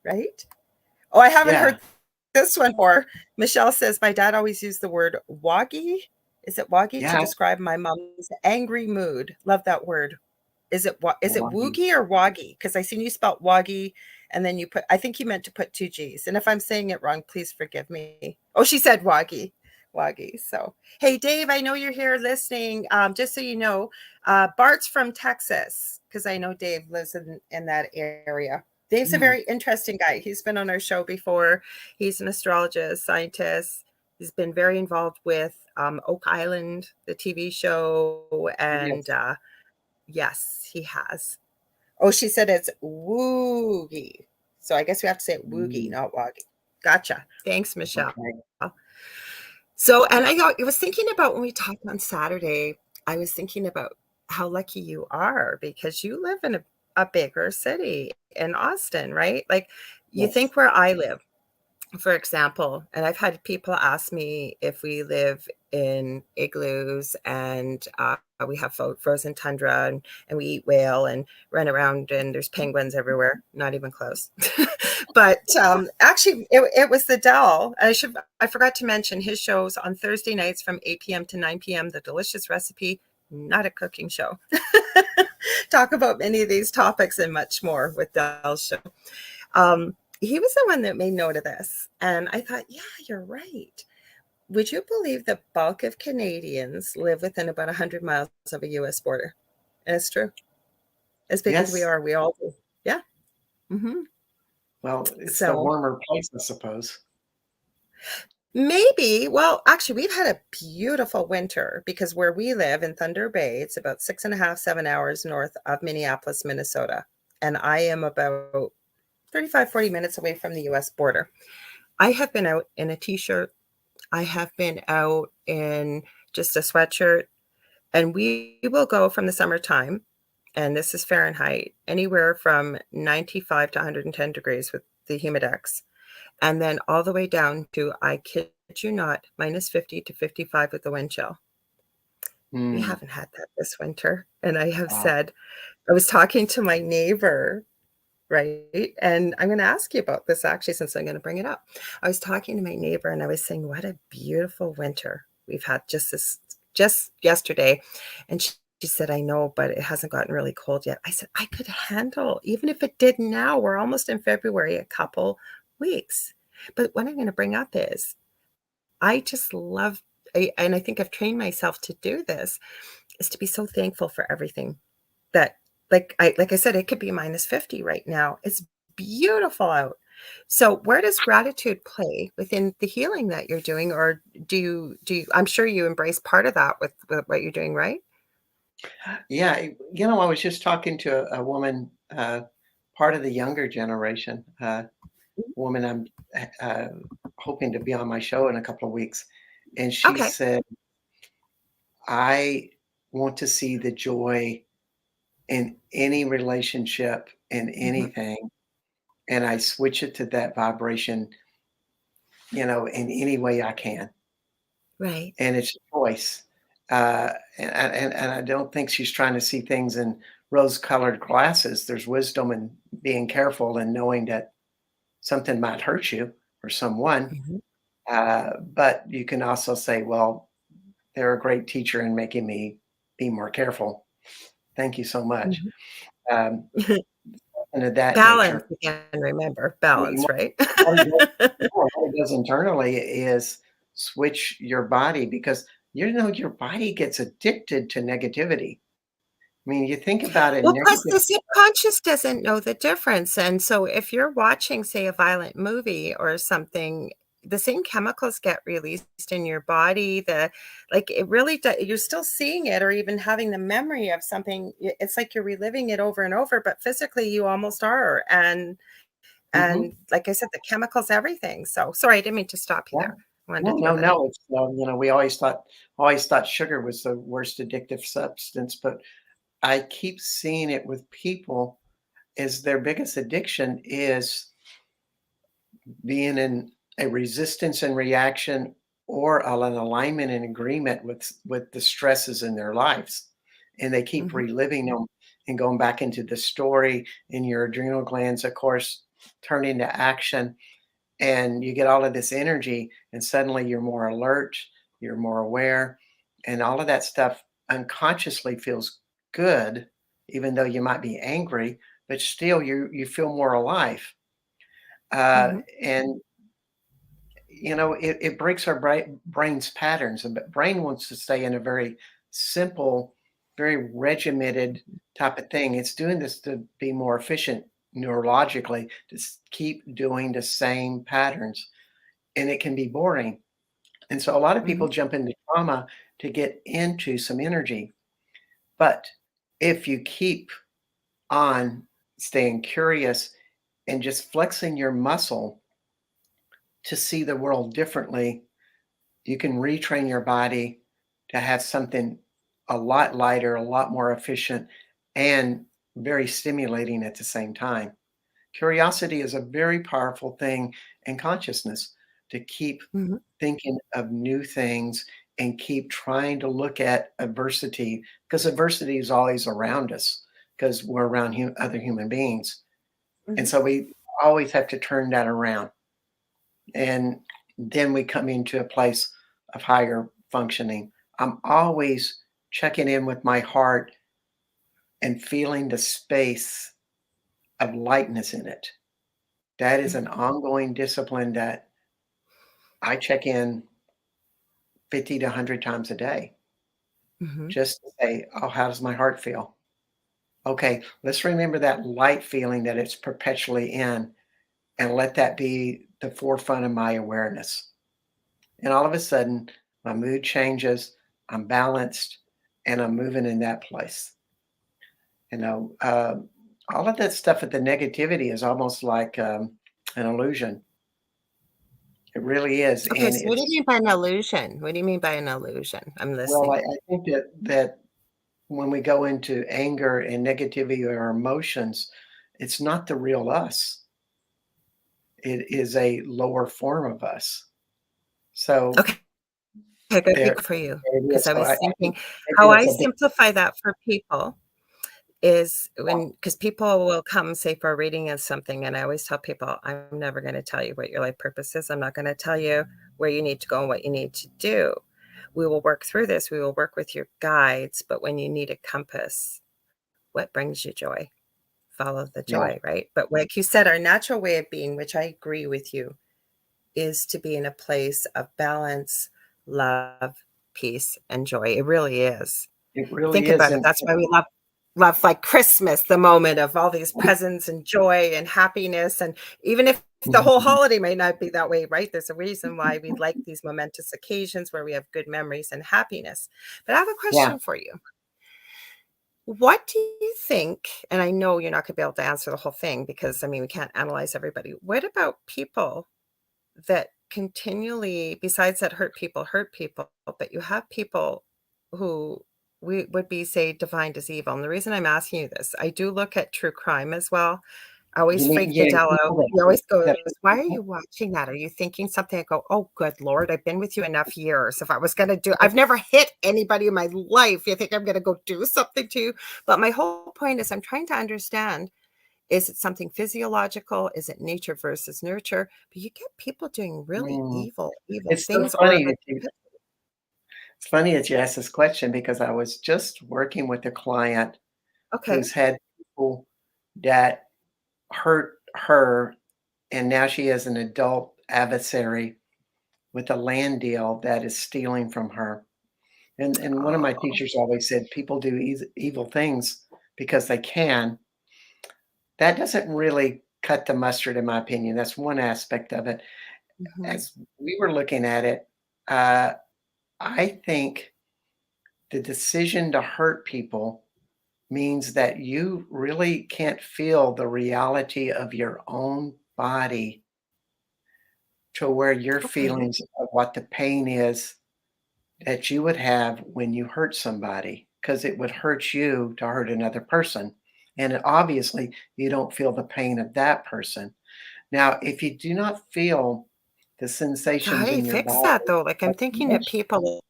right? Oh, I haven't Yeah. heard this one before. Michelle says, "My dad always used the word woggy." Is it woggy to Yeah. describe my mom's angry mood? Love that word. Is it Wagyu. woogie or woggy? Because I seen you spelt woggy And then I think you meant to put two G's. And if I'm saying it wrong, please forgive me. Oh, she said Waggy. Waggy. So, hey, Dave, I know you're here listening. Just so you know, Bart's from Texas, because I know Dave lives in that area. Dave's a Mm, very interesting guy. He's been on our show before. He's an astrologist, scientist. He's been very involved with Oak Island, the TV show. And yes. yes, he has. Oh, she said it's woogie. So I guess we have to say it woogie, Mm, not woggy. Gotcha. Thanks, Michelle. okay. So, and I was thinking about when we talked on Saturday, I was thinking about how lucky you are because you live in a bigger city in Austin, right? Like you Yes. think where I live, for example, and I've had people ask me if we live in igloos and we have frozen tundra and we eat whale and run around and there's penguins everywhere. Not even close. But actually, it was the Dell. I forgot to mention his shows on Thursday nights from 8 p.m. to 9 p.m. The Delicious Recipe, not a cooking show. Talk about many of these topics and much more with Dell's show. He was the one that made note of this. And I thought, yeah, you're right. Would you believe the bulk of Canadians live within about 100 miles of a U.S. border? And it's true. As big as we Yes. are, we all do. Yeah. Mm-hmm. Well, it's the So warmer place, I suppose. maybe, well, actually, we've had a beautiful winter because where we live in Thunder Bay, it's about 6.5, 7 hours north of Minneapolis, Minnesota. And I am about 35, 40 minutes away from the U.S. border. I have been out in a t-shirt. I have been out in just a sweatshirt, and we will go from the summertime, and this is Fahrenheit, anywhere from 95 to 110 degrees with the humidex, and then all the way down to, I kid you not, minus 50 to 55 with the wind chill. We Mm, haven't had that this winter. And I have wow. said, I was talking to my neighbor, right? And I'm going to ask you about this actually, since I'm going to bring it up. I was talking to my neighbor and I was saying, what a beautiful winter we've had just yesterday. And she said, I know, but it hasn't gotten really cold yet. I said, I could handle, even if it did now, we're almost in February, a couple weeks. But what I'm going to bring up is I just love, and I think I've trained myself to do this, is to be so thankful for everything that like I said, it could be minus 50 right now. It's beautiful out. So where does gratitude play within the healing that you're doing? Or do you, I'm sure you embrace part of that with what you're doing, right? Yeah, I was just talking to a woman, part of the younger generation, woman I'm uh, hoping to be on my show in a couple of weeks, and she Okay. said, "I want to see the joy in any relationship, in Hmm. anything, and I switch it to that vibration, in any way I can." Right. And it's a choice. And I don't think she's trying to see things in rose-colored glasses. There's wisdom in being careful and knowing that something might hurt you or someone. Hmm. But you can also say, well, they're a great teacher in making me be more careful. Thank you so much. Hmm. And of that Balance nature. again, remember, And balance, right? what it does internally is switch your body because your body gets addicted to negativity. I mean, you think about it, Well, plus negative. the subconscious doesn't know the difference, and so if you're watching, say, a violent movie or something, the same chemicals get released in your body, it really you're still seeing it or even having the memory of something, it's like you're reliving it over and over, but physically you almost are, Mhm. and like I said, the chemicals, everything, so sorry, I didn't mean to stop you Yeah. there. I wanted No, to throw no, that in. no, it's, we always thought sugar was the worst addictive substance, but I keep seeing it with people is their biggest addiction is being in a resistance and reaction or an alignment and agreement with the stresses in their lives. And they keep Mhm, reliving them and going back into the story in your adrenal glands, of course, turn into action. And you get all of this energy, and suddenly you're more alert, you're more aware, and all of that stuff unconsciously feels good, even though you might be angry, but still you feel more alive. Mhm. And it breaks our brain's patterns. And the brain wants to stay in a very simple, very regimented type of thing. It's doing this to be more efficient neurologically, to keep doing the same patterns. And it can be boring. And so a lot of people Mhm. jump into trauma to get into some energy. But if you keep on staying curious and just flexing your muscle to see the world differently, you can retrain your body to have something a lot lighter, a lot more efficient, and very stimulating at the same time. Curiosity is a very powerful thing in consciousness, to keep Mhm. thinking of new things and keep trying to look at adversity, because adversity is always around us because we're around other human beings. And Mhm. so we always have to turn that around. And then we come into a place of higher functioning. I'm always checking in with my heart and feeling the space of lightness in it. That is an Mhm. ongoing discipline that I check in 50 to 100 times a day, Mhm. just to say, oh, how does my heart feel? Okay, let's remember that light feeling that it's perpetually in, and let that be the forefront of my awareness. And all of a sudden, my mood changes, I'm balanced, and I'm moving in that place. You know, all of that stuff with the negativity is almost like an illusion. It really is. Okay, And so what do it's, you mean by an illusion? What do you mean by an illusion? I'm well, listening. I think that when we go into anger and negativity or emotions, it's not the real us. It is a lower form of us. So Okay, good there, for you, there it because is. I So was I think thinking maybe how I that's a big simplify that for people is when because people will come, say, for a reading of something, and I always tell people, "I'm never gonna tell you what your life purpose is. I'm not gonna tell you where you need to go and what you need to do. We will work through this. We will work with your guides, but when you need a compass, what brings you joy? Follow the yeah, joy, right?" But like you said, our natural way of being, which I agree with you, is to be in a place of balance, love, peace, and joy. It really is. it really Think is. about it. That's why we love like Christmas, the moment of all these presents and joy and happiness. And even if the whole Mhm. holiday might not be that way, right? There's a reason why we like these momentous occasions where we have good memories and happiness. But I have a Yeah, question for you. What do you think? And I know you're not going to be able to answer the whole thing because I mean, we can't analyze everybody. What about people that continually, besides that hurt people, but you have people who we would be, say, defined as evil. And the reason I'm asking you this, I do look at true crime as well. I you always mean, freak yeah, Adele out. people He always that goes, hurt "Why are you people. watching that? Are you thinking something?" I go, "Oh, good Lord, I've been with you enough years. If I was going to do, I've never hit anybody in my life. You think I'm going to go do something to you?" But my whole point is I'm trying to understand, is it something physiological? Is it nature versus nurture? But you get people doing really Mm. evil It's so things or funny like that it's funny that you asked this question, because I was just working with a client okay. who's had people that hurt her, and now she has an adult adversary with a land deal that is stealing from her. And one of my Oh, teachers always said, people do evil things because they can. That doesn't really cut the mustard, in my opinion. That's one aspect of it. mhm. As we were looking at it, uh, I think the decision to hurt people means that you really can't feel the reality of your own body, to where your Okay. feelings of what the pain is that you would have when you hurt somebody, because it would hurt you to hurt another person. And obviously, you don't feel the pain of that person. Now, if you do not feel the So how sensations do you in your fix body, that though? Like I'm like thinking of emotion, people.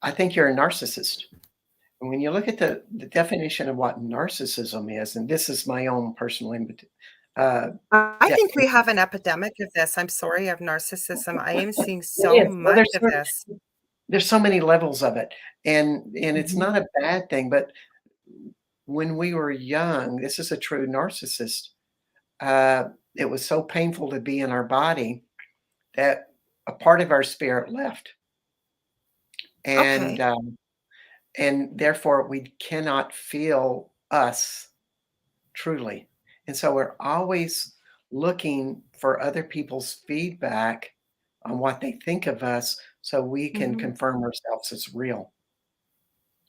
I think you're a narcissist. And when you look at the definition of what narcissism is, and this is my own personal uh, I think we definition. have an epidemic of this. I'm sorry, of narcissism. I am seeing so It is. Well, much of this. there's so many levels of it, and it's Mhm. not a bad thing. But when we were young, this is a true narcissist. it was so painful to be in our body that a part of our spirit left, and Okay. um, and therefore we cannot feel us truly. And so we're always looking for other people's feedback on what they think of us so we can Mhm. confirm ourselves as real.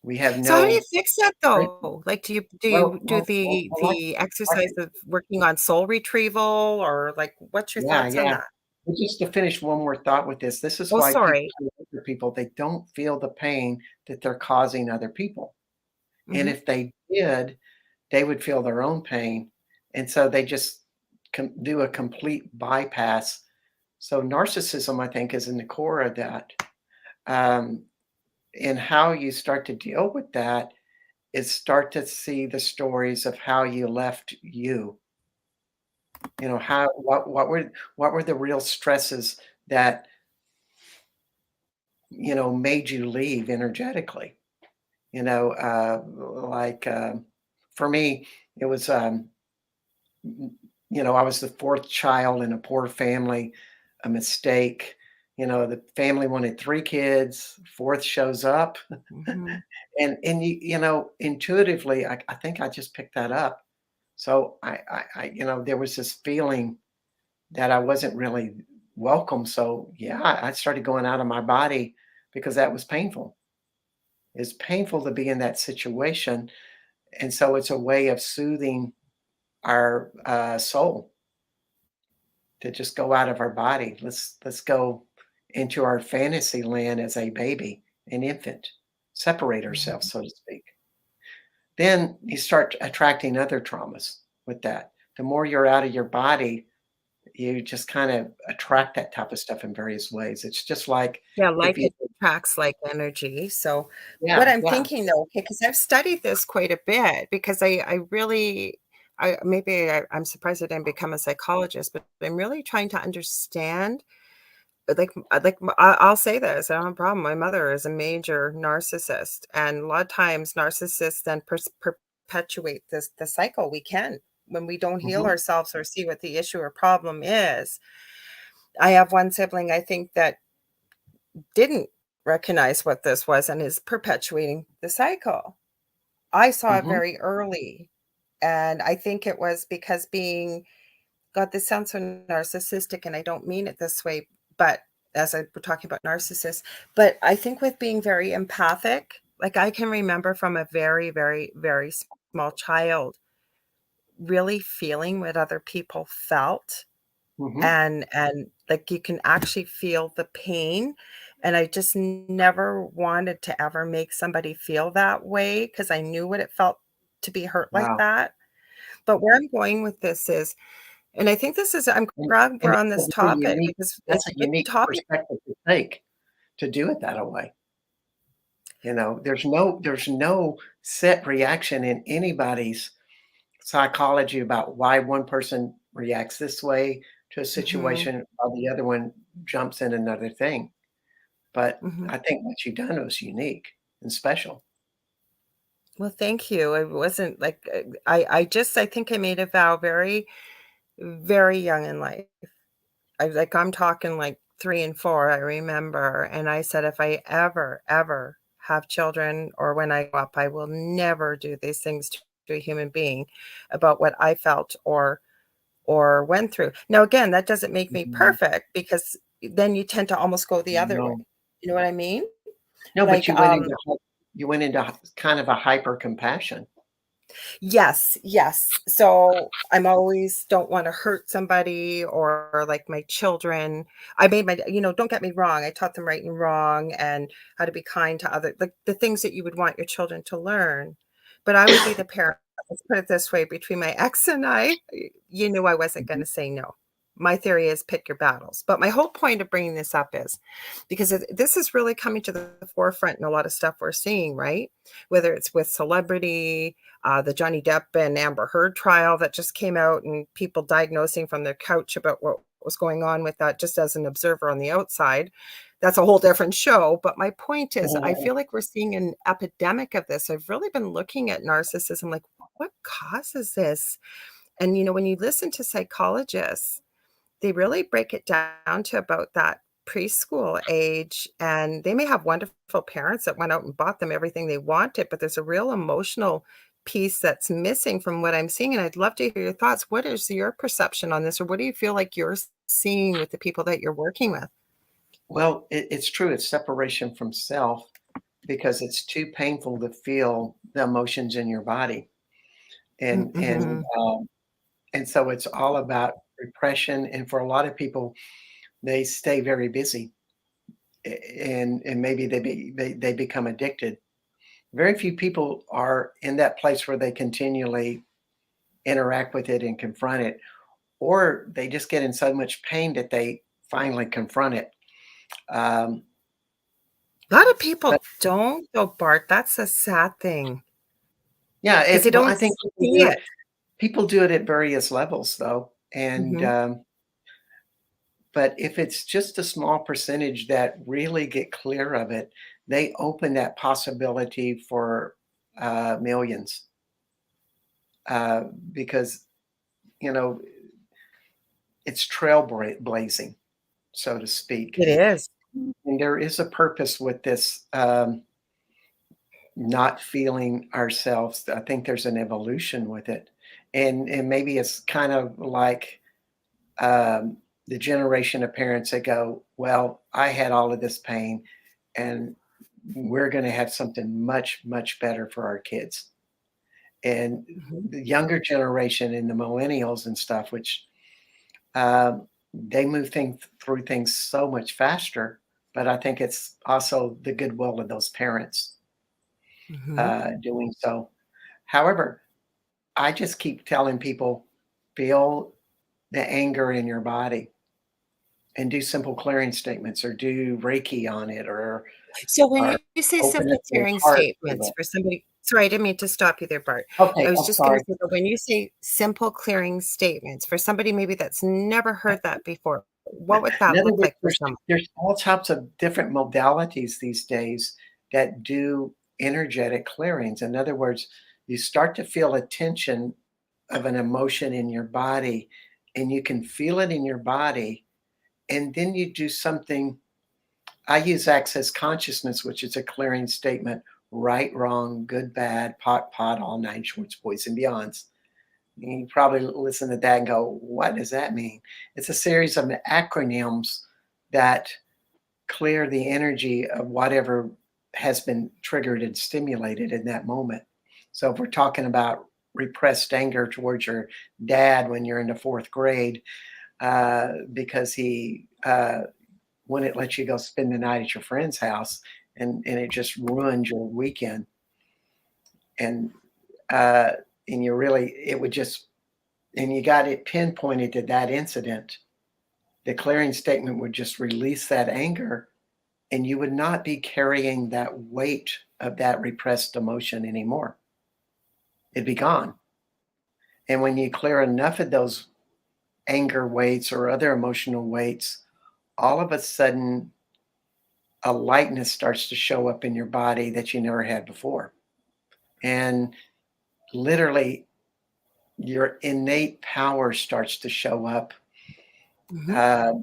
We have So how do you no fix that though? Like, do you do well you do well well, the well, the like exercise of working on soul retrieval, or like, what's your yeah, thoughts on yeah. that? But just to finish one more thought with this is Oh, why sorry. other people, they don't feel the pain that they're causing other people. And Mhm. if they did, they would feel their own pain, and so they just do a complete bypass. So narcissism, I think, is in the core of that. Um, and how you start to deal with that is start to see the stories of how you left you. You know, how what were the real stresses that, made you leave energetically? You know, like, for me, it was, I was the 4th child in a poor family, a mistake. The family wanted 3 kids, 4th shows up, Mhm. and intuitively, I think I just picked that up. So there was this feeling that I wasn't really welcome. So yeah, I started going out of my body because that was painful. It's painful to be in that situation, and so it's a way of soothing our soul to just go out of our body. Let's go into our fantasy land as a baby, an infant, separate ourselves, Mhm. so to speak. Then you start attracting other traumas with that. The more you're out of your body, you just kind of attract that type of stuff in various ways. It's just like Yeah, if like you attracts like energy. So what yeah, I'm yeah. thinking though, okay, because I've studied this quite a bit, because I really I'm surprised I didn't become a psychologist, but I'm really trying to understand, I'll say this, I don't have a problem. My mother is a major narcissist, and a lot of times narcissists then perpetuate the cycle. We can, when we don't heal Mhm. ourselves or see what the issue or problem is. I have one sibling, I think, that didn't recognize what this was and is perpetuating the cycle. I saw it Mhm. very early, and I think it was because being God, this sounds so narcissistic, and I don't mean it this way, but as we're talking about narcissists, but I think with being very empathic, like I can remember from a very, very, very small child really feeling what other people felt, Mhm. and like you can actually feel the pain, and I just never wanted to ever make somebody feel that way because I knew what it felt to be hurt like Wow. that. But where I'm going with this is, and I think this is, I'm And glad we're and on this that's a topic unique because that's it's a a good unique topic. perspective to take, to do it that way. There's no set reaction in anybody's psychology about why one person reacts this way to a Mhm, situation while the other one jumps in another thing. But mhm. I think what you done was unique and special. Well, thank you. I wasn't like, I think I made a vow very, very young in life. I'm talking like 3 and 4, I remember, and I said, "If I ever, ever have children or when I grow up, I will never do these things to a human being about what I felt or went through." Now, again, that doesn't make me Mhm. perfect, because then you tend to almost go the other way. No. You know what I mean? No, but Like, you went into kind of a hyper compassion. yes, yes. So, I'm always don't wanna hurt somebody or, like, my children. I made my, don't get me wrong, I taught them right and wrong and how to be kind to other, like, the things that you would want your children to learn. But I would be the parent, let's put it this way, between my ex and I, you knew I wasn't Mhm. gonna say no. My theory is pick your battles. But my whole point of bringing this up is because this is really coming to the forefront in a lot of stuff we're seeing, right? Whether it's with celebrity, the Johnny Depp and Amber Heard trial that just came out, and people diagnosing from their couch about what was going on with that, just as an observer on the outside. That's a whole different show. But my point is, I feel like we're seeing an epidemic of this. I've really been looking at narcissism, like, what causes this? And, when you listen to psychologists, they really break it down to about that preschool age, and they may have wonderful parents that went out and bought them everything they wanted, but there's a real emotional piece that's missing from what I'm seeing, and I'd love to hear your thoughts. What is your perception on this, or what do you feel like you're seeing with the people that you're working with? Well, it's true. It's separation from self because it's too painful to feel the emotions in your body, and and Mhm. um, and so it's all about repression. And for a lot of people, they stay very busy, and maybe they become addicted. Very few people are in that place where they continually interact with it and confront it, or they just get in so much pain that they finally confront it. Um, A lot of but people don't though, Bart. That's a sad thing yeah, because they well, don't I think see it. people do it at various levels, though, and Mhm. but if it's just a small percentage that really get clear of it, they open that possibility for millions, uh, because you know it's blazing, so to speak. It is. And there is a purpose with this, not feeling ourselves. I think there's an evolution with it, and maybe it's kind of like the generation of parents that go, "Well, I had all of this pain, and we're going to have something much, much better for our kids." And Mhm. the younger generation and the millennials and stuff, which they move things through things so much faster. But I think it's also the goodwill of those parents Mhm. doing so. However, I just keep telling people, feel the anger in your body and do simple clearing statements or do Reiki on it So when or you say open up simple your clearing heart to statements it. for somebody, sorry, I didn't mean to stop you there, Bart. I Okay, was I'm just gonna sorry. say that when you say simple clearing statements for somebody maybe that's never heard that before, what would In that other look words, like for someone? there's all types of different modalities these days that do energetic clearings. In other words, you start to feel a tension of an emotion in your body, and you can feel it in your body, and then you do something. I use access consciousness, which is a clearing statement: right, wrong, good, bad, pot, all nine shorts, boys and beyonds. You probably listen to that and go, what does that mean? It's a series of acronyms that clear the energy of whatever has been triggered and stimulated in that moment. So if we're talking about repressed anger towards your dad when you're in the fourth grade, because he wouldn't let you go spend the night at your friend's house, and it just ruined your weekend, and uh, and you really it would just and you got it pinpointed to that incident. The clearing statement would just release that anger, and you would not be carrying that weight of that repressed emotion anymore. It'd be gone. And when you clear enough of those anger weights or other emotional weights, all of a sudden a lightness starts to show up in your body that you never had before. And literally, your innate power starts to show up. Mhm, Uh,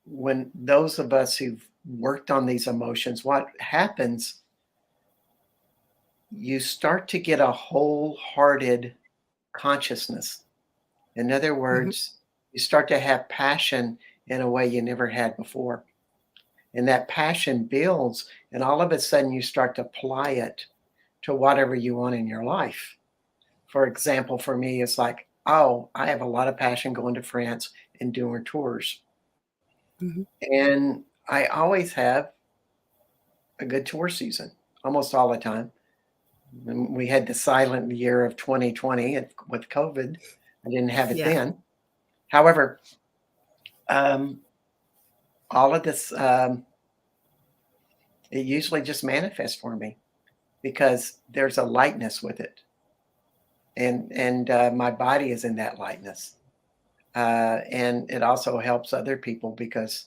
when those of us who've worked on these emotions, what happens, you start to get a wholehearted consciousness. In other mhm, words, you start to have passion in a way you never had before. And that passion builds, and all of a sudden you start to apply it to whatever you want in your life. For example, for me, it's like, oh, I have a lot of passion going to France and doing tours. mhm. And I always have a good tour season, almost all the time. And we had the silent year of 2020 with COVID. I didn't have it Yeah. then. However, um, all of this, it usually just manifests for me because there's a lightness with it. And my body is in that lightness. And it also helps other people because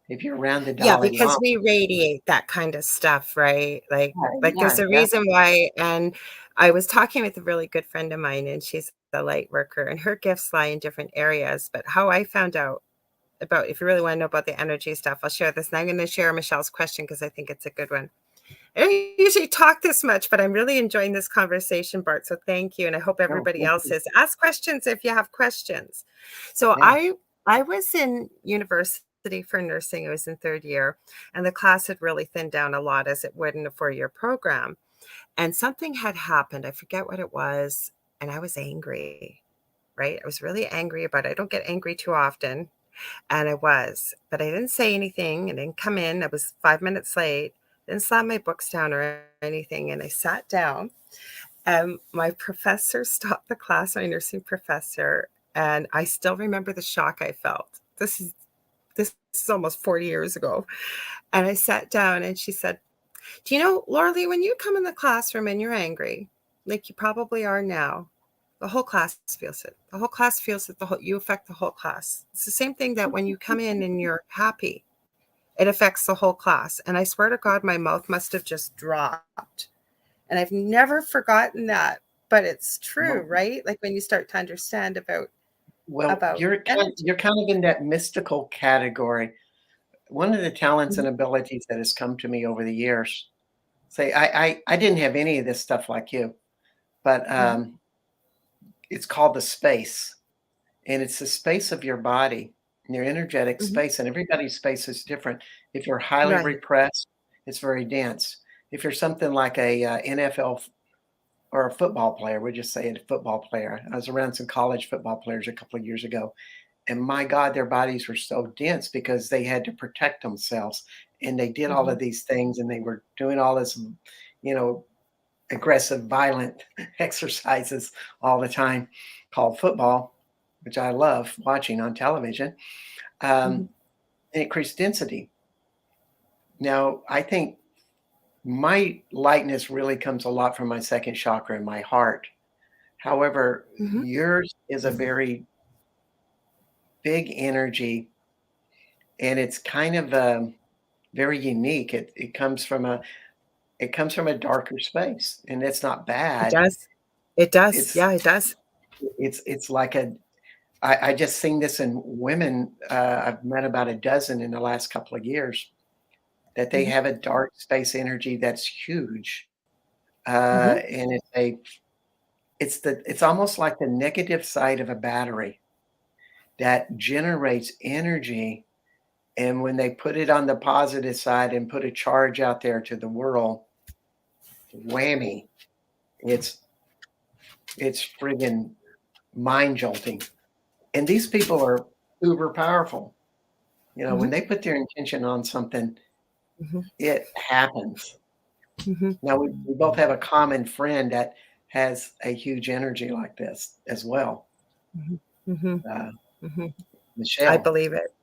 if you're around the Yeah, Dalai because Lama, we radiate that kind of stuff, right? Like yeah, there's a yeah, reason why, and I was talking with a really good friend of mine, and she's a light worker, and her gifts lie in different areas. But how I found out about, if you really want to know about the energy stuff, I'll share this. And I'm going to share Michelle's question because I think it's a good one. I don't usually talk this much, but I'm really enjoying this conversation, Bart. So thank you. And I hope No, everybody thank else you. is. Ask questions if you have questions. So Yeah. I was in university for nursing. I was in third year, and the class had really thinned down a lot, as it would in a 4-year program. And something had happened. I forget what it was. And I was angry, right? I was really angry about it. I don't get angry too often. And I was, but I didn't say anything. I didn't come in. I was 5 minutes late. Didn't slam my books down or anything. And I sat down. And my professor stopped the class, my nursing professor. And I still remember the shock I felt. This is almost 40 years ago. And I sat down and she said, "Do you know, Lorilei, when you come in the classroom and you're angry, like you probably are now, the whole class feels it. The whole class feels it. You affect the whole class. It's the same thing that when you come in and you're happy, it affects the whole class." And I swear to God, my mouth must have just dropped. And I've never forgotten that. But it's true, Well, right? Like when you start to understand well, about energy. you're kind of in that mystical category. One of the talents Mhm, and abilities that has come to me over the years, say I didn't have any of this stuff like you, but mhm, it's called the space. And it's the space of your body, your energetic mhm. space, and everybody's space is different. If you're highly Right. repressed, it's very dense. If you're something like a NFL or a football player, we'll just say a football player. I was around some college football players a couple of years ago, and my God, their bodies were so dense because they had to protect themselves, and they did all Mhm, of these things, and they were doing all this, you know, aggressive, violent exercises all the time, called football, which I love watching on television. mhm, And it creates density. Now, I think my lightness really comes a lot from my second chakra in my heart. However, mhm. yours is a very big energy, and it's kind of very unique. It comes from a darker space, and it's not It bad. does. It does. It's Yeah, it does. it's like I just seen this in women. I've met about a dozen in the last couple of years that they Mhm, have a dark space energy that's huge, mhm. and it's almost like the negative side of a battery that generates energy, and when they put it on the positive side and put a charge out there to the world, whammy! It's it's friggin' mind jolting, and these people are uber powerful. You know, when Mhm, they put their intention on something, mhm, it happens. mhm, Now we both have a common friend that has a huge energy like this as well, mhm, mhm, uh, mhm. I Michelle. believe it.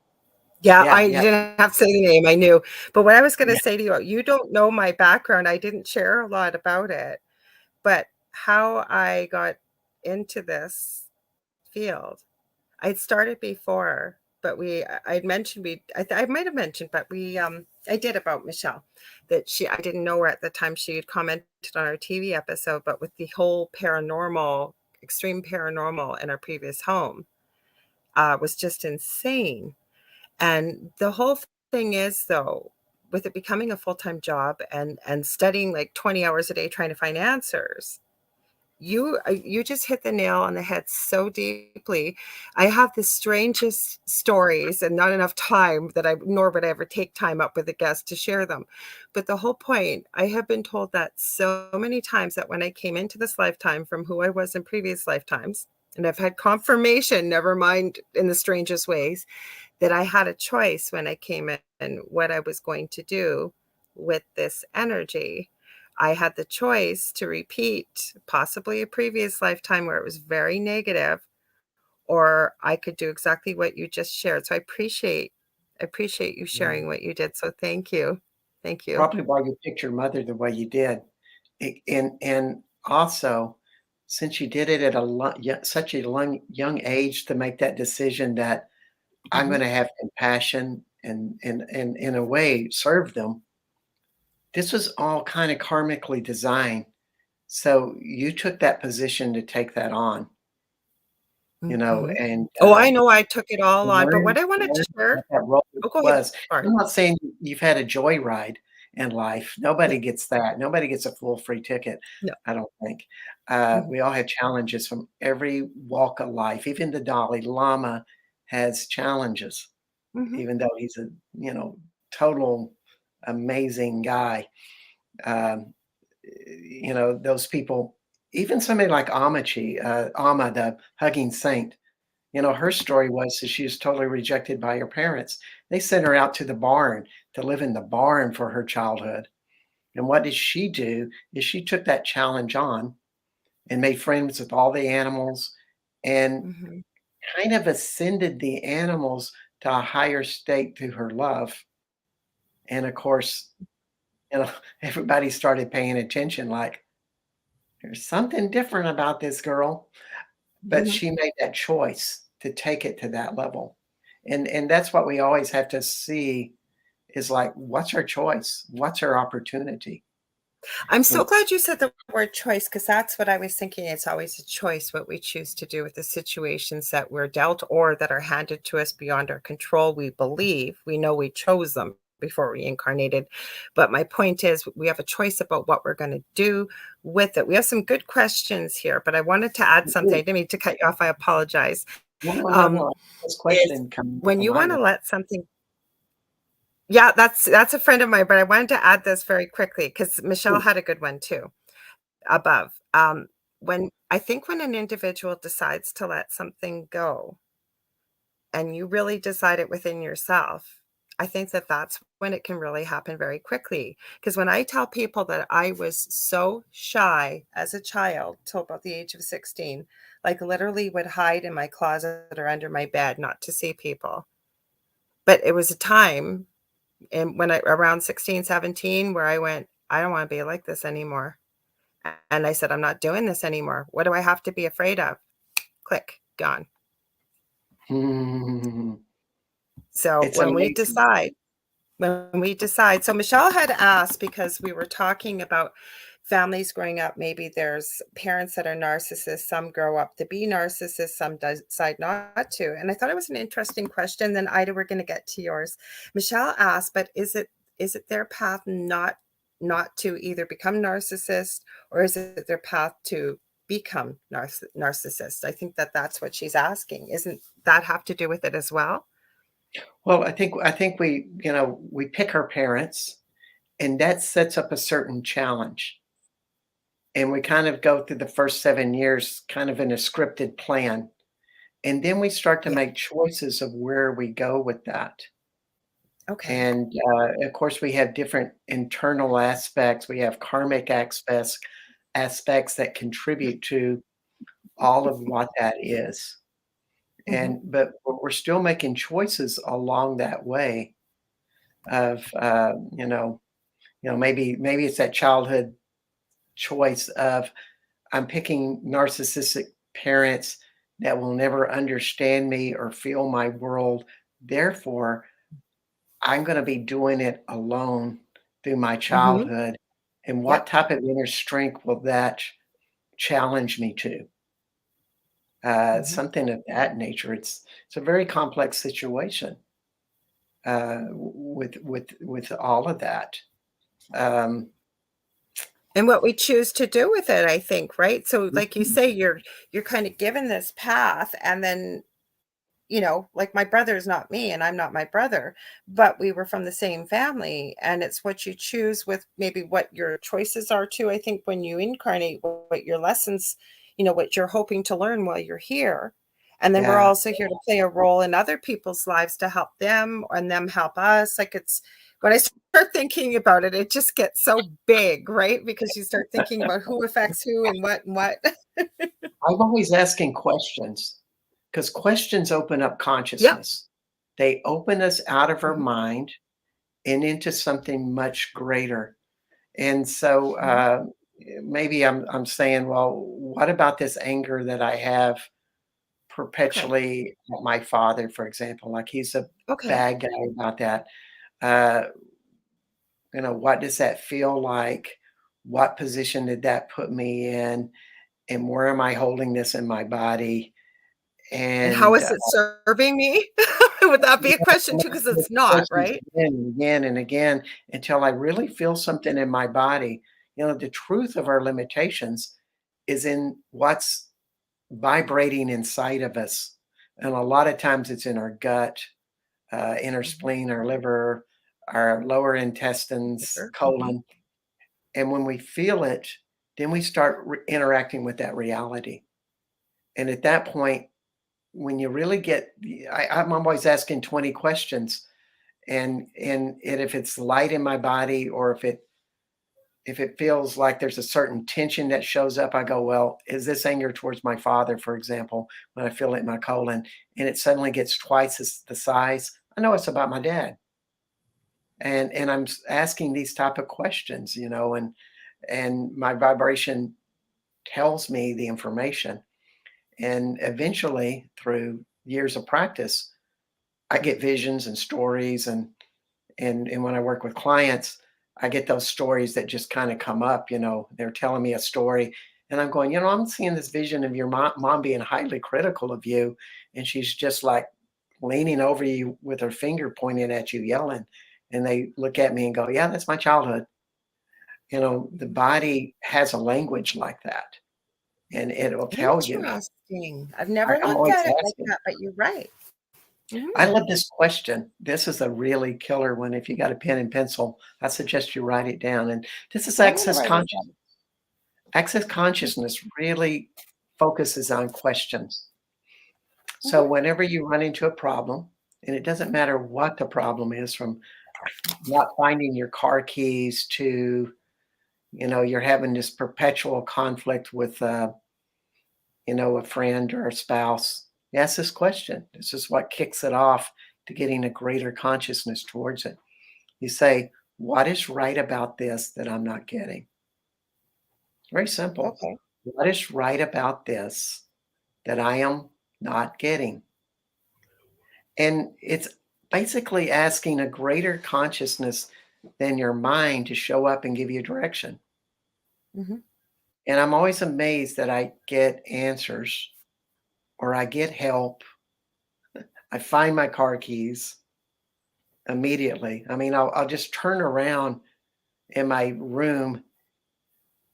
Yeah, Yeah, I yeah, didn't have to say the name, I knew. But what I was gonna yeah, say to you, you don't know my background, I didn't share a lot about it, but how I got into this field, I'd started before, but I'd mentioned I might have mentioned, but I did about Michelle, that I didn't know her at the time. She had commented on our TV episode, but with the whole paranormal, extreme paranormal in our previous home, was just insane. And the whole thing is, though, with it becoming a full-time job and studying like 20 hours a day trying to find answers, you just hit the nail on the head so deeply. I have the strangest stories and not enough time that nor would I ever take time up with a guest to share them. But the whole point, I have been told that so many times, that when I came into this lifetime from who I was in previous lifetimes, and I've had confirmation, never mind in the strangest ways, that I had a choice when I came in what I was going to do with this energy. I had the choice to repeat possibly a previous lifetime where it was very negative, or I could do exactly what you just shared. So I appreciate you yeah. sharing what you did. So thank you. Thank you. Probably why you picked your mother the way you did. And also, since you did it at such a young age to make that decision that I'm Mhm, gonna have compassion and in a way serve them, this was all kinda karmically designed So you took that position to take that on, Mhm. and, Oh, I know I took it all on, but learn what I wanted to learn share. what that role Oh, go ahead. was. Sorry. I'm not saying you've had a joyride in life. Yeah. Nobody gets that. Nobody gets a full free ticket, No. I don't think. Mhm. We all have challenges from every walk of life. Even the Dalai Lama has challenges, Mhm. even though he's a, total amazing guy. Um, those people, even somebody like Amma, the hugging saint, her story was that she was totally rejected by her parents. They sent her out to the barn to live in the barn for her childhood. And what did she do is she took that challenge on and made friends with all the animals and Mhm. kind of ascended the animals to a higher state through her love. And of course, everybody started paying attention like, there's something different about this girl. But Mhm. she made that choice to take it to that level. And that's what we always have to see is like, what's her choice? What's her opportunity? I'm so And glad you said the word choice because that's what I was thinking. It's always a choice what we choose to do with the situations that we're dealt or that are handed to us beyond our control. We believe we know we chose them before we incarnated. But my point is, we have a choice about what we're going to do with it. We have some good questions here, but I wanted to add something. I didn't mean to cut you off. I apologize. no, no, no, Um, no. This is question coming when to you want mind. to let something. Yeah, that's a friend of mine, but I wanted to add this very quickly because Michelle Please. had a good one too above. When I think when an individual decides to let something go and you really decide it within yourself, I think that that's when it can really happen very quickly. Because when I tell people that I was so shy as a child till about the age of 16, like literally would hide in my closet or under my bed not to see people. But it was a time and when I around 16, 17, where I went, I don't want to be like this anymore. And I said, I'm not doing this anymore. What do I have to be afraid of? Click, gone. Hmm. So It's amazing. when we decide, so Michelle had asked because we were talking about families growing up. Maybe there's parents that are narcissists, some grow up to be narcissists, some decide not to. And I thought it was an interesting question. Then Ida, we're going to get to yours. Michelle asked, but is it their path not to either become narcissist or is it their path to become narcissist? I think that that's what she's asking. Isn't that have to do with it as well? Well, I think we pick our parents, and that sets up a certain challenge. And we kind of go through the first 7 years kind of in a scripted plan. And then we start to Yeah. make choices of where we go with that. Okay. And, of course, we have different internal aspects. We have karmic aspects that contribute to all of what that is. Hmm. But we're still making choices along that way of, maybe it's that childhood choice of I'm picking narcissistic parents that will never understand me or feel my world. Therefore, I'm gonna be doing it alone through my Hmm. childhood, and what Yep. type of inner strength will that challenge me to? Hmm. Something of that nature. It's a very complex situation, with all of that. Um, And what we choose to do with it, I think, right? So like you mhm, say, you're kind of given this path and then, like my brother is not me and I'm not my brother, but we were from the same family. And it's what you choose with maybe what your choices are too. I think when you incarnate, what your lessons, what you're hoping to learn while you're here. And then we're yeah. also here to play a role in other people's lives to help them and them help us. Like it's when I start thinking about it, it just gets so big, right? Because you start thinking about who affects who and what and what. I'm always asking questions because questions open up Yep. consciousness. They open us out of our Mhm. mind and into something much greater. And so, Mhm. maybe I'm saying, well, what about this anger that I have Okay. perpetually at my father, for example? Like he's a Okay. bad guy about that. Uh, what does that feel like? what position did that put me in, and where am I holding this in my body? And how And is it serving me? Would that be a question too? Because with it's not, questions right? again and again and again until I really feel something in my body. The truth of our limitations is in what's vibrating inside of us. And a lot of times it's in our gut, in our Mhm. spleen, our liver, our lower intestines, Sure. Mhm. colon. And when we feel it, then we start interacting with that reality. And at that point, when you really get, I'm always asking 20 questions, and if it's light in my body, or if it feels like there's a certain tension that shows up, I go, well, is this anger towards my father, for example, when I feel it in my colon, and it suddenly gets twice the size, I know it's about my dad. And I'm asking these type of questions, and my vibration tells me the information. And eventually, through years of practice, I get visions and stories, and when I work with clients, I get those stories that just kind of come up. They're telling me a story, and I'm going, I'm seeing this vision of your mom being highly critical of you, and she's just like leaning over you with her finger pointing at you, yelling. And they look at me and go, yeah, that's my childhood. The body has a language like that, and it'll tell you. Interesting. I've never I'm looked always at it like asking. that, but you're right. I Mhm. love this question. This is a really killer one. If you got a pen and pencil, I suggest you write it down. And this is I'm gonna access write it conscious. down. Access Mhm. consciousness really focuses on questions. So Mhm. whenever you run into a problem, and it doesn't matter what the problem is, from not finding your car keys to, you're having this perpetual conflict with, a friend or a spouse, ask this question. This is what kicks it off to getting a greater consciousness towards it. You say, what is right about this that I'm not getting? Very simple. Okay. What is right about this that I am not getting? And it's basically asking a greater consciousness than your mind to show up and give you direction. Mhm. And I'm always amazed that I get answers, or I get help. I find my car keys immediately. I mean, I'll just turn around in my room,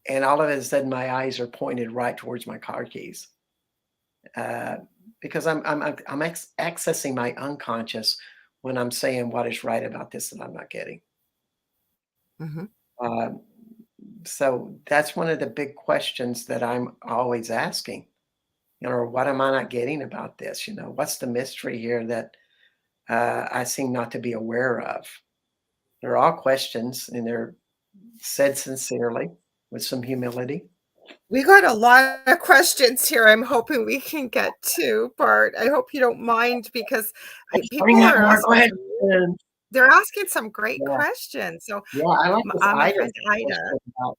and all of a sudden my eyes are pointed right towards my car keys, uh, because I'm accessing my unconscious when I'm saying what is right about this that I'm not getting. Mhm. Uh, so that's one of the big questions that I'm always asking. What am I not getting about this? What's the mystery here that I seem not to be aware of? They're all questions, and they're said sincerely with some humility. We got a lot of questions here I'm hoping we can get to, Bart. I hope you don't mind because Let's people bring out are more asking questions. they're asking some great Yeah, questions. So, yeah, I like this my Ida friend Ida. question about,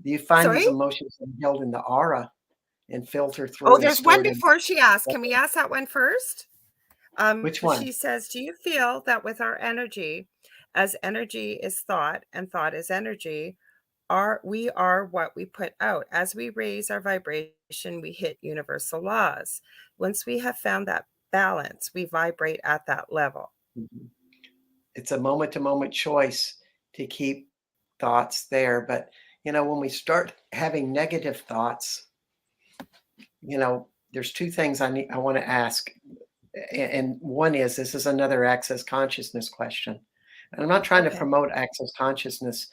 do you find Sorry? these emotions are held in the aura and filter Oh, through and there's one stored in? before she asked. Can we ask that one first? Which one? She says, "Do you feel that with our energy, as energy is thought and thought is energy, we are what we put out. As we raise our vibration, we hit universal laws. Once we have found that balance, we vibrate at that level." Mhm. It's a moment to moment choice to keep thoughts there. But, when we start having negative thoughts, there's two things I want to ask. And one is, this is another access consciousness question. And I'm not trying to Okay. promote access consciousness,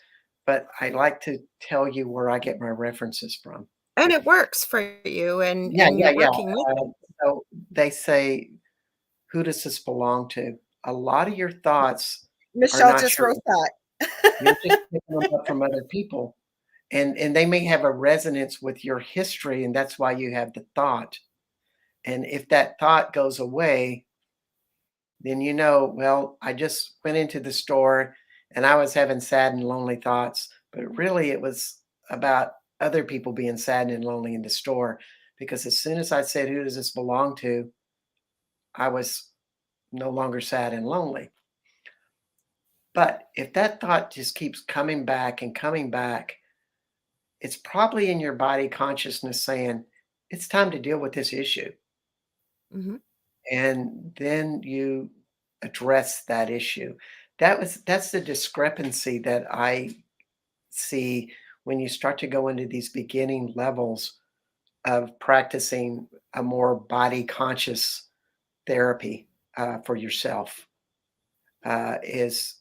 but I like to tell you where I get my references from. And it works for you Yeah, and yeah, you're yeah. working with it. So they say, who does this belong to? A lot of your thoughts are Michelle not just sure. wrote that. You're just picking them up from other people. And they may have a resonance with your history, and that's why you have the thought. And if that thought goes away, then well, I just went into the store and I was having sad and lonely thoughts, but really it was about other people being sad and lonely in the store. Because as soon as I said, who does this belong to? I was no longer sad and lonely. But if that thought just keeps coming back and coming back, it's probably in your body consciousness saying, it's time to deal with this issue. Mhm. And then you address that issue. That's the discrepancy that I see when you start to go into these beginning levels of practicing a more body conscious therapy for yourself. Is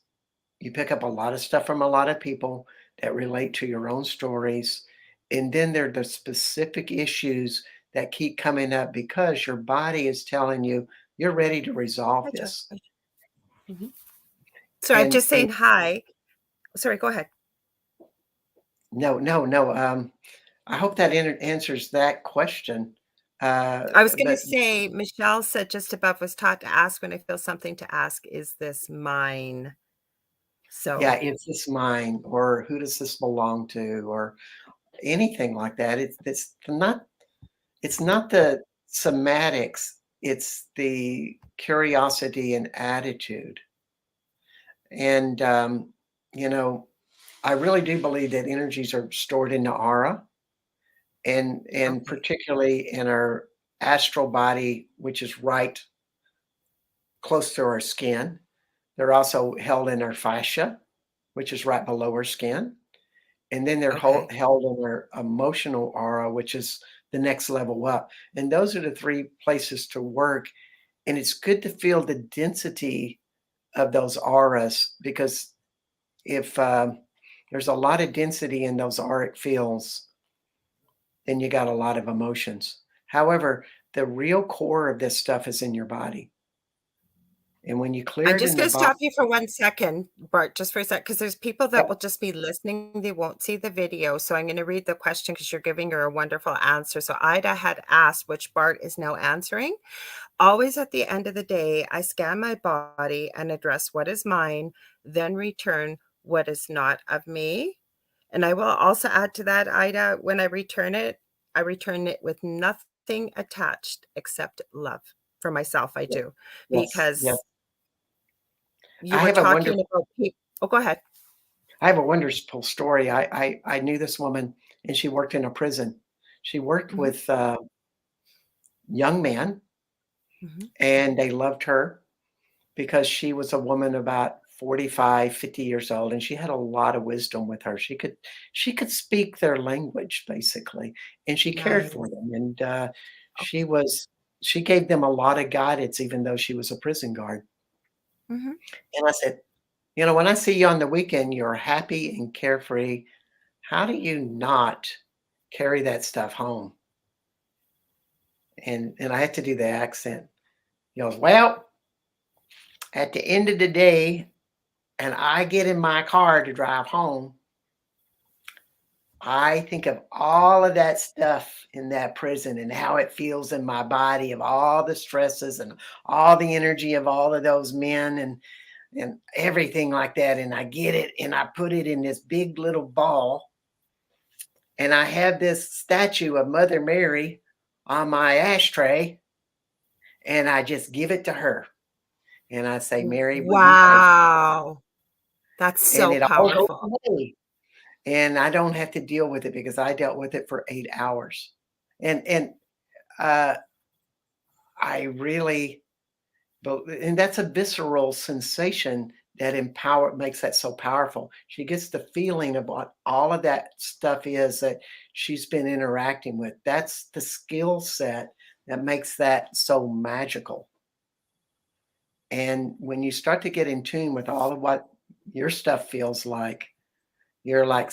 you pick up a lot of stuff from a lot of people that relate to your own stories. And then there are the specific issues that keep coming up because your body is telling you you're ready to resolve Hi, this. Josh. Mhm. So I'm And just saying hi. Sorry, go ahead. no, no, no. I hope that answers that question. I was gonna But say, Michelle said just above was taught to ask when I feel something to ask, "Is this mine?" yeah, So, is this mine, or who does this belong to, or anything like that? It's not the somatics. It's the curiosity and attitude. And you know, I really do believe that energies are stored in the aura, and okay, particularly in our astral body, which is right close to our skin. They're also held in our fascia, which is right below our skin. And then they're okay. held in our emotional aura, which is the next level up. And those are the three places to work. And it's good to feel the density of those auras because if there's a lot of density in those auric fields, then you got a lot of emotions. However, the real core of this stuff is in your body. And when you clear I'm it just in the gonna body, stop you for 1 second, Bart, just for a sec, because there's people that will just be listening, they won't see the video, so I'm gonna read the question because 'cause you're giving her a wonderful answer. So Ida had asked, which Bart is now answering. Always at the end of the day, I scan my body and address what is mine, then return what is not of me. And I will also add to that, Ida, when I return it with nothing attached except love. For myself, I yes, do. yes, yes. Because you I were have a talking wonderful about people. Oh, go ahead. I have a wonderful story. I knew this woman, and she worked in a prison. She worked Mhm, with young men, mhm. and they loved her because she was a woman about 45, 50 years old, and she had a lot of wisdom with her. She could speak their language basically, and she cared for Nice. them. And she Okay. was she gave them a lot of guidance, even though she was a prison guard. Mhm. And I said, when I see you on the weekend, you're happy and carefree. How do you not carry that stuff home? And I had to do the accent. He goes, "Well, at the end of the day, and I get in my car to drive home, I think of all of that stuff in that prison and how it feels in my body of all the stresses and all the energy of all of those men and everything like that. And I get it and I put it in this big little ball. And I have this statue of Mother Mary on my ashtray, and I just give it to her. And I say, Mary, will you pray? Wow. That's And so it all goes powerful. away. And I don't have to deal with it because I dealt with it for 8 hours. And uh, I really, and that's a visceral sensation that makes that so powerful. She gets the feeling of what all of that stuff is that she's been interacting with. That's the skill set that makes that so magical. And when you start to get in tune with all of what your stuff feels like, you're like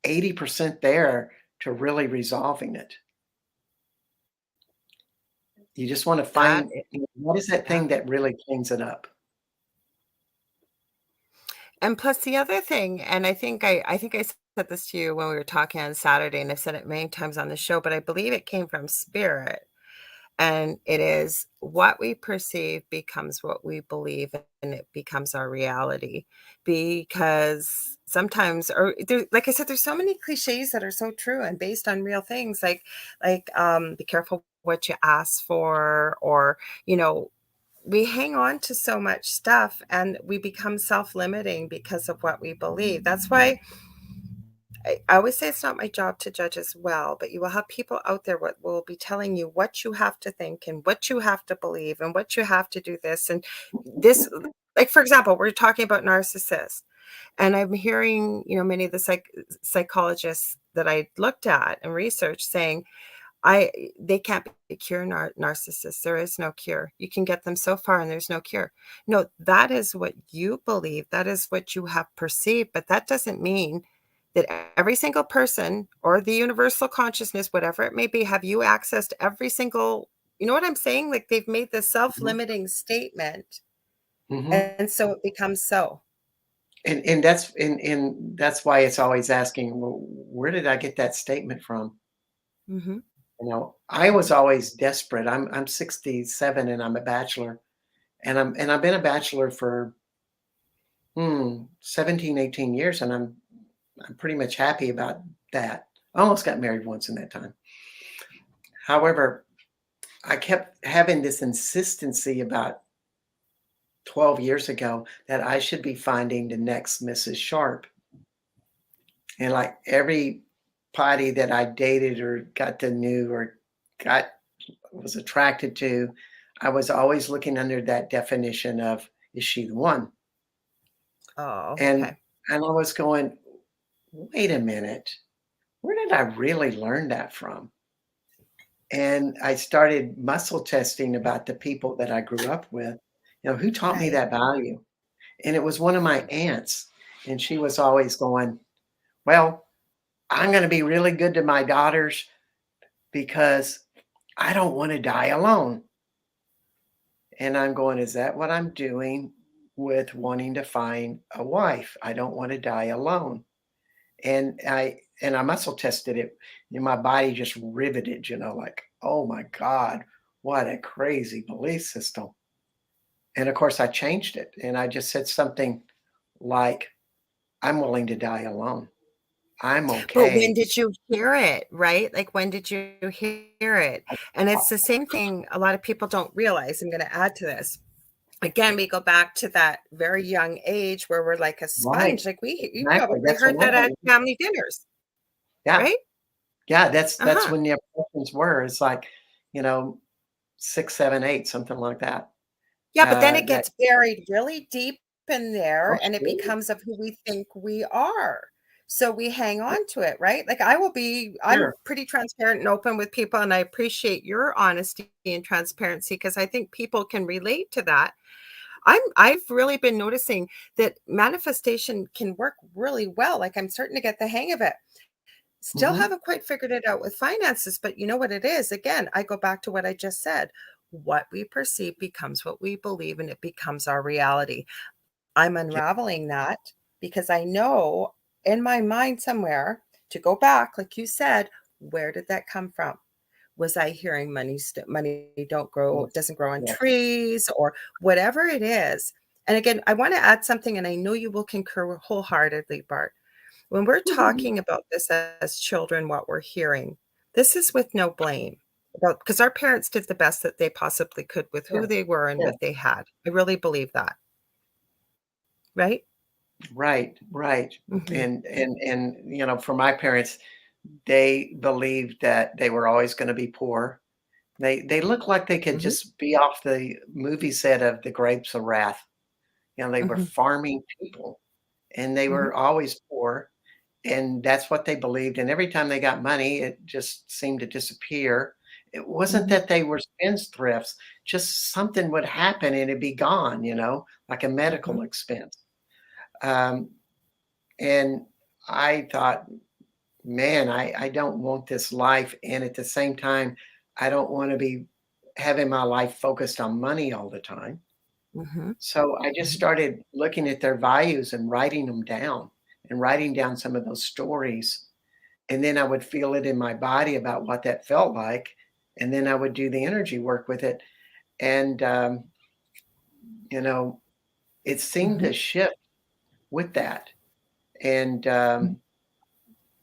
80% there to really resolving it. You just want to That find, I what is that yeah. thing that really cleans it up? And plus the other thing, and I think I said this to you when we were talking on Saturday, and I've said it many times on the show, but I believe it came from spirit. And it is what we perceive becomes what we believe, and it becomes our reality. Because sometimes, or there, like I said, there's so many cliches that are so true and based on real things, be careful what you ask for, or you know, we hang on to so much stuff and we become self-limiting because of what we believe. That's why I always say it's not my job to judge as well, but you will have people out there what will be telling you what you have to think and what you have to believe and what you have to do this and this. Like, for example, we're talking about narcissists. And I'm hearing, many of the psychologists that I looked at and researched saying, they can't be cure narcissists. There is no cure. You can get them so far and there's no cure. No, that is what you believe. That is what you have perceived, but that doesn't mean that every single person or the universal consciousness, whatever it may be, have you accessed every single, you know what I'm saying? Like they've made this Mhm. self-limiting statement. Mhm. And so it becomes so. And that's why it's always asking, well, where did I get that statement from? Hmm. I was always desperate. I'm 67 and I'm a bachelor, and I've been a bachelor for 17, 18 years, and I'm pretty much happy about that. I almost got married once in that time. However, I kept having this insistency about 12 years ago that I should be finding the next Mrs. Sharp. And like every party that I dated or got to know or got was attracted to, I was always looking under that definition of, is she the one? Oh, And okay. and I was going, wait a minute, where did I really learn that from? And I started muscle testing about the people that I grew up with. Who taught me Right. that value? And it was one of my aunts. And she was always going, well, I'm going to be really good to my daughters because I don't want to die alone. And I'm going, is that what I'm doing with wanting to find a wife? I don't want to die alone. And I muscle tested it. My body just riveted, like, oh my God, what a crazy belief system. And of course I changed it. And I just said something like, I'm willing to die alone. I'm But when okay. did you hear it, right? Like, when did you hear it? And it's the same thing a lot of people don't realize. I'm gonna add to this. Again, we go back to that very young age where we're like a Right. sponge. Like, you Exactly. probably That's heard when I that at believe. family dinners, Yeah. right? Yeah. That's Uh-huh. when the impressions were. It's like, you know, 6, 7, 8, something like that. Yeah, but then it That gets buried really deep in there oh, and it sure, becomes of who we think we are. So we hang on to it, right? Like I'm sure. pretty transparent and open with people, and I appreciate your honesty and transparency because I think people can relate to that. I've really been noticing that manifestation can work really well. Like I'm starting to get the hang of it. Still Mhm. haven't quite figured it out with finances, but you know what it is? Again, I go back to what I just said. What we perceive becomes what we believe, and it becomes our reality. I'm Yeah. unraveling that because I know in my mind somewhere to go back, like you said, where did that come from? Was I hearing money don't grow, Yes. doesn't grow on Yes. trees or whatever it is? And again, I want to add something, and I know you will concur wholeheartedly, Bart. When we're Mhm. talking about this as children, what we're hearing, this is with no blame. Because our parents did the best that they possibly could with who Sure. they were and Sure. what they had. I really believe that, right? Right, right. Mhm, And for my parents, they believed that they were always gonna be poor. They looked like they could mhm, just be off the movie set of The Grapes of Wrath. They were mhm, farming people, and they mhm, were always poor, and that's what they believed, and every time they got money, it just seemed to disappear. It wasn't mhm, that they were spendthrifts, just something would happen and it'd be gone, like a mhm, medical expense. Um, and I thought, man, I don't want this life, and at the same time, I don't wanna be having my life focused on money all the time. mhm, So I just mhm, started looking at their values and writing them down and writing down some of those stories. And then I would feel it in my body about what that felt like. And then I would do the energy work with it. And, you know, it seemed mhm, to shift with that. And mhm,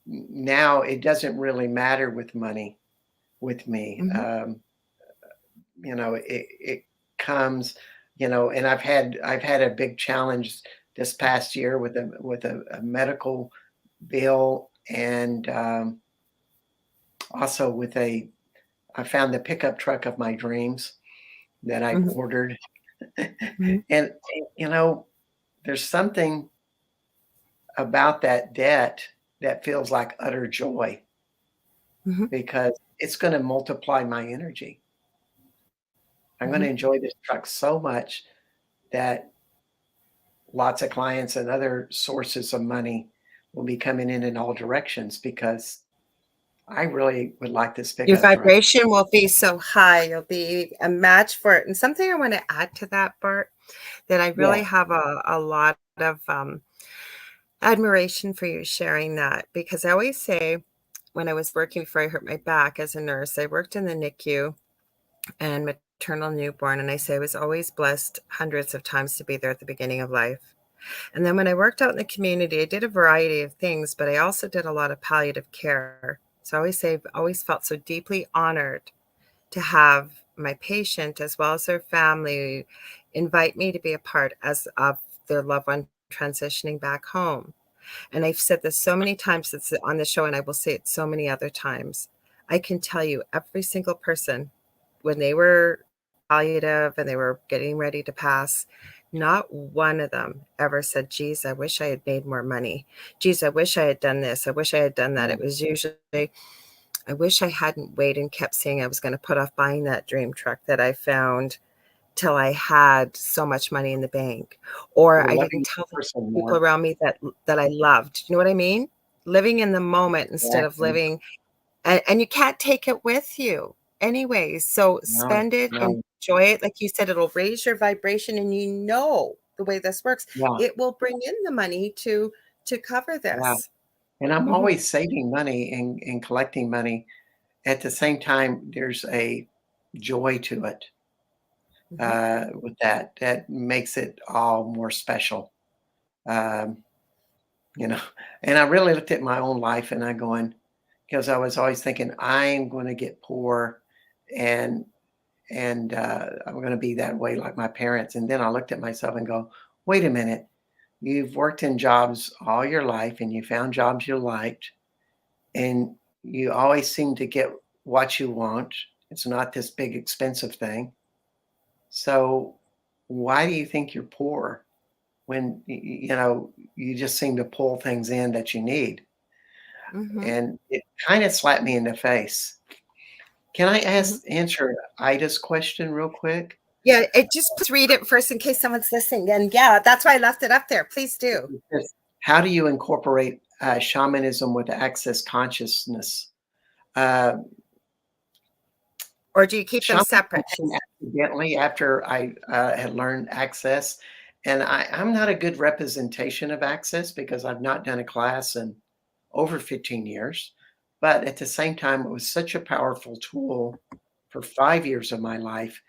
now it doesn't really matter with money with me. mhm, It comes, and I've had a big challenge this past year with a medical bill, and also I found the pickup truck of my dreams that I've Mhm, ordered. mhm, And, you know, there's something about that debt that feels like utter joy mhm, because it's going to multiply my energy. I'm going mhm. to enjoy this truck so much that lots of clients and other sources of money will be coming in all directions because I really would like this Your pickup truck. vibration will be so high, you'll be a match for it. And something I want to add to that, Bart, that I really Yeah. have a lot of admiration for you sharing that, because I always say when I was working before I hurt my back as a nurse, I worked in the NICU and maternal newborn, and I say I was always blessed hundreds of times to be there at the beginning of life. And then when I worked out in the community, I did a variety of things, but I also did a lot of palliative care. So I always say I've always felt so deeply honored to have my patient as well as their family invite me to be a part as of their loved one transitioning back home. And I've said this so many times it's on the show, and I will say it so many other times. I can tell you every single person when they were palliative and they were getting ready to pass, not one of them ever said, geez, I wish I had made more money. Geez, I wish I had done this. I wish I had done that. Yeah. It was usually, I wish I hadn't waited and kept saying I was going to put off buying that dream truck that I found till I had so much money in the bank. Or You're I loving didn't this tell the person people more. around me that I loved. You know what I mean? Living in the moment instead of Exactly. living, and you can't take it with you anyways. So No, spend it, no. enjoy it. Like you said, it'll raise your vibration, and you know the way this works. Yeah, It will bring in the money to cover yeah. this. And I'm Mhm, always saving money and collecting money. At the same time, there's a joy to it, mhm, with that makes it all more special. Um, you know, and I really looked at my own life and I going, because I was always thinking, I'm going to get poor and I'm going to be that way like my parents. And then I looked at myself and go, wait a minute, you've worked in jobs all your life and you found jobs you liked and you always seem to get what you want. It's not this big expensive thing. So why do you think you're poor when you just seem to pull things in that you need? mhm, And it kind of slapped me in the face. Can I mhm. answer Ida's question real quick? Yeah, it just please read it first in case someone's listening. And yeah, that's why I left it up there. Please do. It says, how do you incorporate shamanism with access consciousness? Uh, Or do you keep them Shamanism separate? came accidentally after I had learned access, and I'm not a good representation of access because I've not done a class in over 15 years. But at the same time, it was such a powerful tool for 5 years of my life.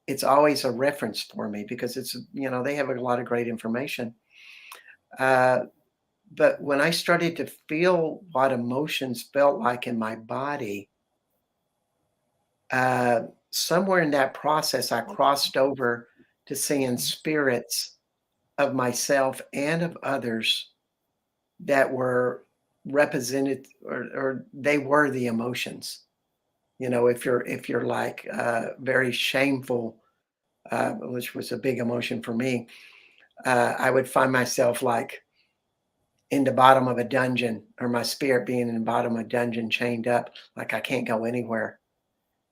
It's always a reference for me because they have a lot of great information. Uh, but when I started to feel what emotions felt like in my body, uh, somewhere in that process, I crossed over to seeing spirits of myself and of others that were represented, or they were the emotions. If you're like very shameful, which was a big emotion for me, I would find myself like in the bottom of a dungeon, or my spirit being in the bottom of a dungeon, chained up, like I can't go anywhere.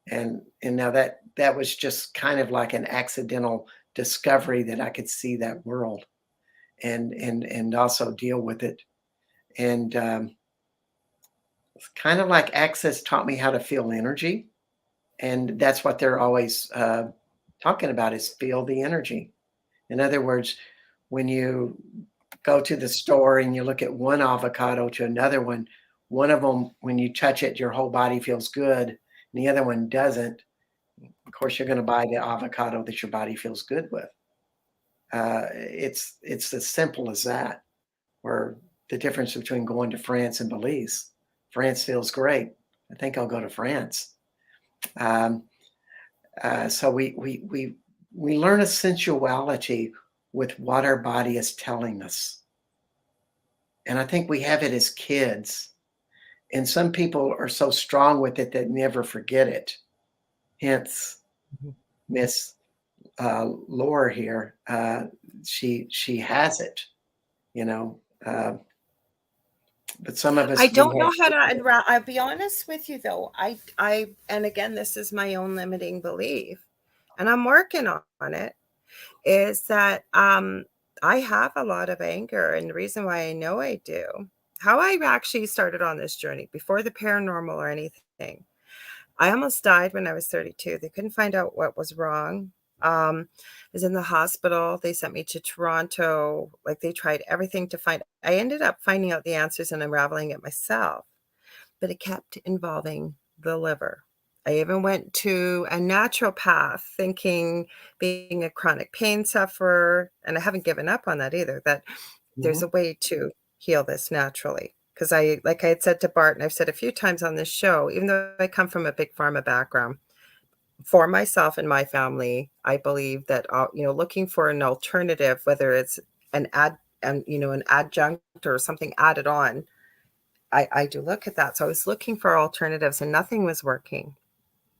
And now that was just kind of like an accidental discovery that I could see that world and also deal with it. And it's kind of like access taught me how to feel energy, and that's what they're always talking about is feel the energy. In other words, when you go to the store and you look at one avocado to another one of them, when you touch it, your whole body feels good, and the other one doesn't. Of course, you're going to buy the avocado that your body feels good with. It's as simple as that. Or the difference between going to France and Belize. France feels great. I think I'll go to France. Um, so we learn a sensuality with what our body is telling us, and I think we have it as kids. And some people are so strong with it that never forget it. Hence, Mhm. Miss Laura here, she has it, you know. But some of I us we don't know have. how to I'll be honest with you though. And again, this is my own limiting belief, and I'm working on it, is that I have a lot of anger. And the reason why I know I do, how I actually started on this journey before the paranormal or anything, I almost died when I was 32. They couldn't find out what was wrong. I was in the hospital. They sent me to Toronto. Like they tried everything to find. I ended up finding out the answers and unraveling it myself, but it kept involving the liver. I even went to a naturopath thinking, being a chronic pain sufferer, and I haven't given up on that either, that there's Mhm. a way to heal this naturally. Because like I had said to Bart, and I've said a few times on this show, even though I come from a big pharma background, for myself and my family, I believe that, looking for an alternative, whether it's an adjunct or something added on, I do look at that. So I was looking for alternatives and nothing was working.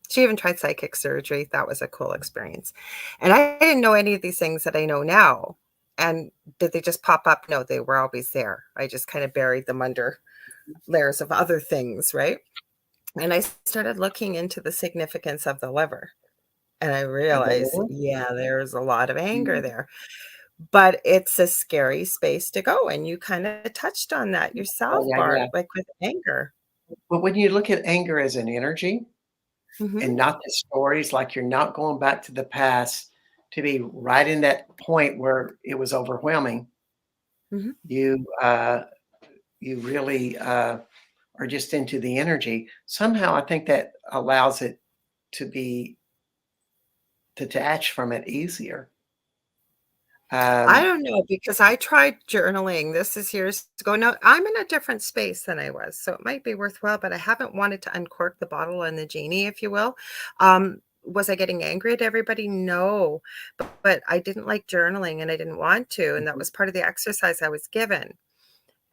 She even tried psychic surgery. That was a cool experience. And I didn't know any of these things that I know now. And did they just pop up? No, they were always there. I just kind of buried them under layers of other things, right? And I started looking into the significance of the liver. And I And the realized, Lord? yeah, there's a lot of anger Mhm. there. But it's a scary space to go. And you kind of touched on that Oh, yourself, yeah, yeah. Bart, like with anger. But when you look at anger as an energy Hmm. and not the stories, like you're not going back to the past to be right in that point where it was overwhelming, Hmm. you you really are just into the energy. Somehow, I think that allows it to be detached from it easier. I Um, don't know because I tried journaling. This is years ago. Now I'm in a different space than I was, so it might be worthwhile, but I haven't wanted to uncork the bottle and the genie, if you will. Was I getting angry at everybody? No, but I didn't like journaling and I didn't want to, and that mhm, was part of the exercise I was given.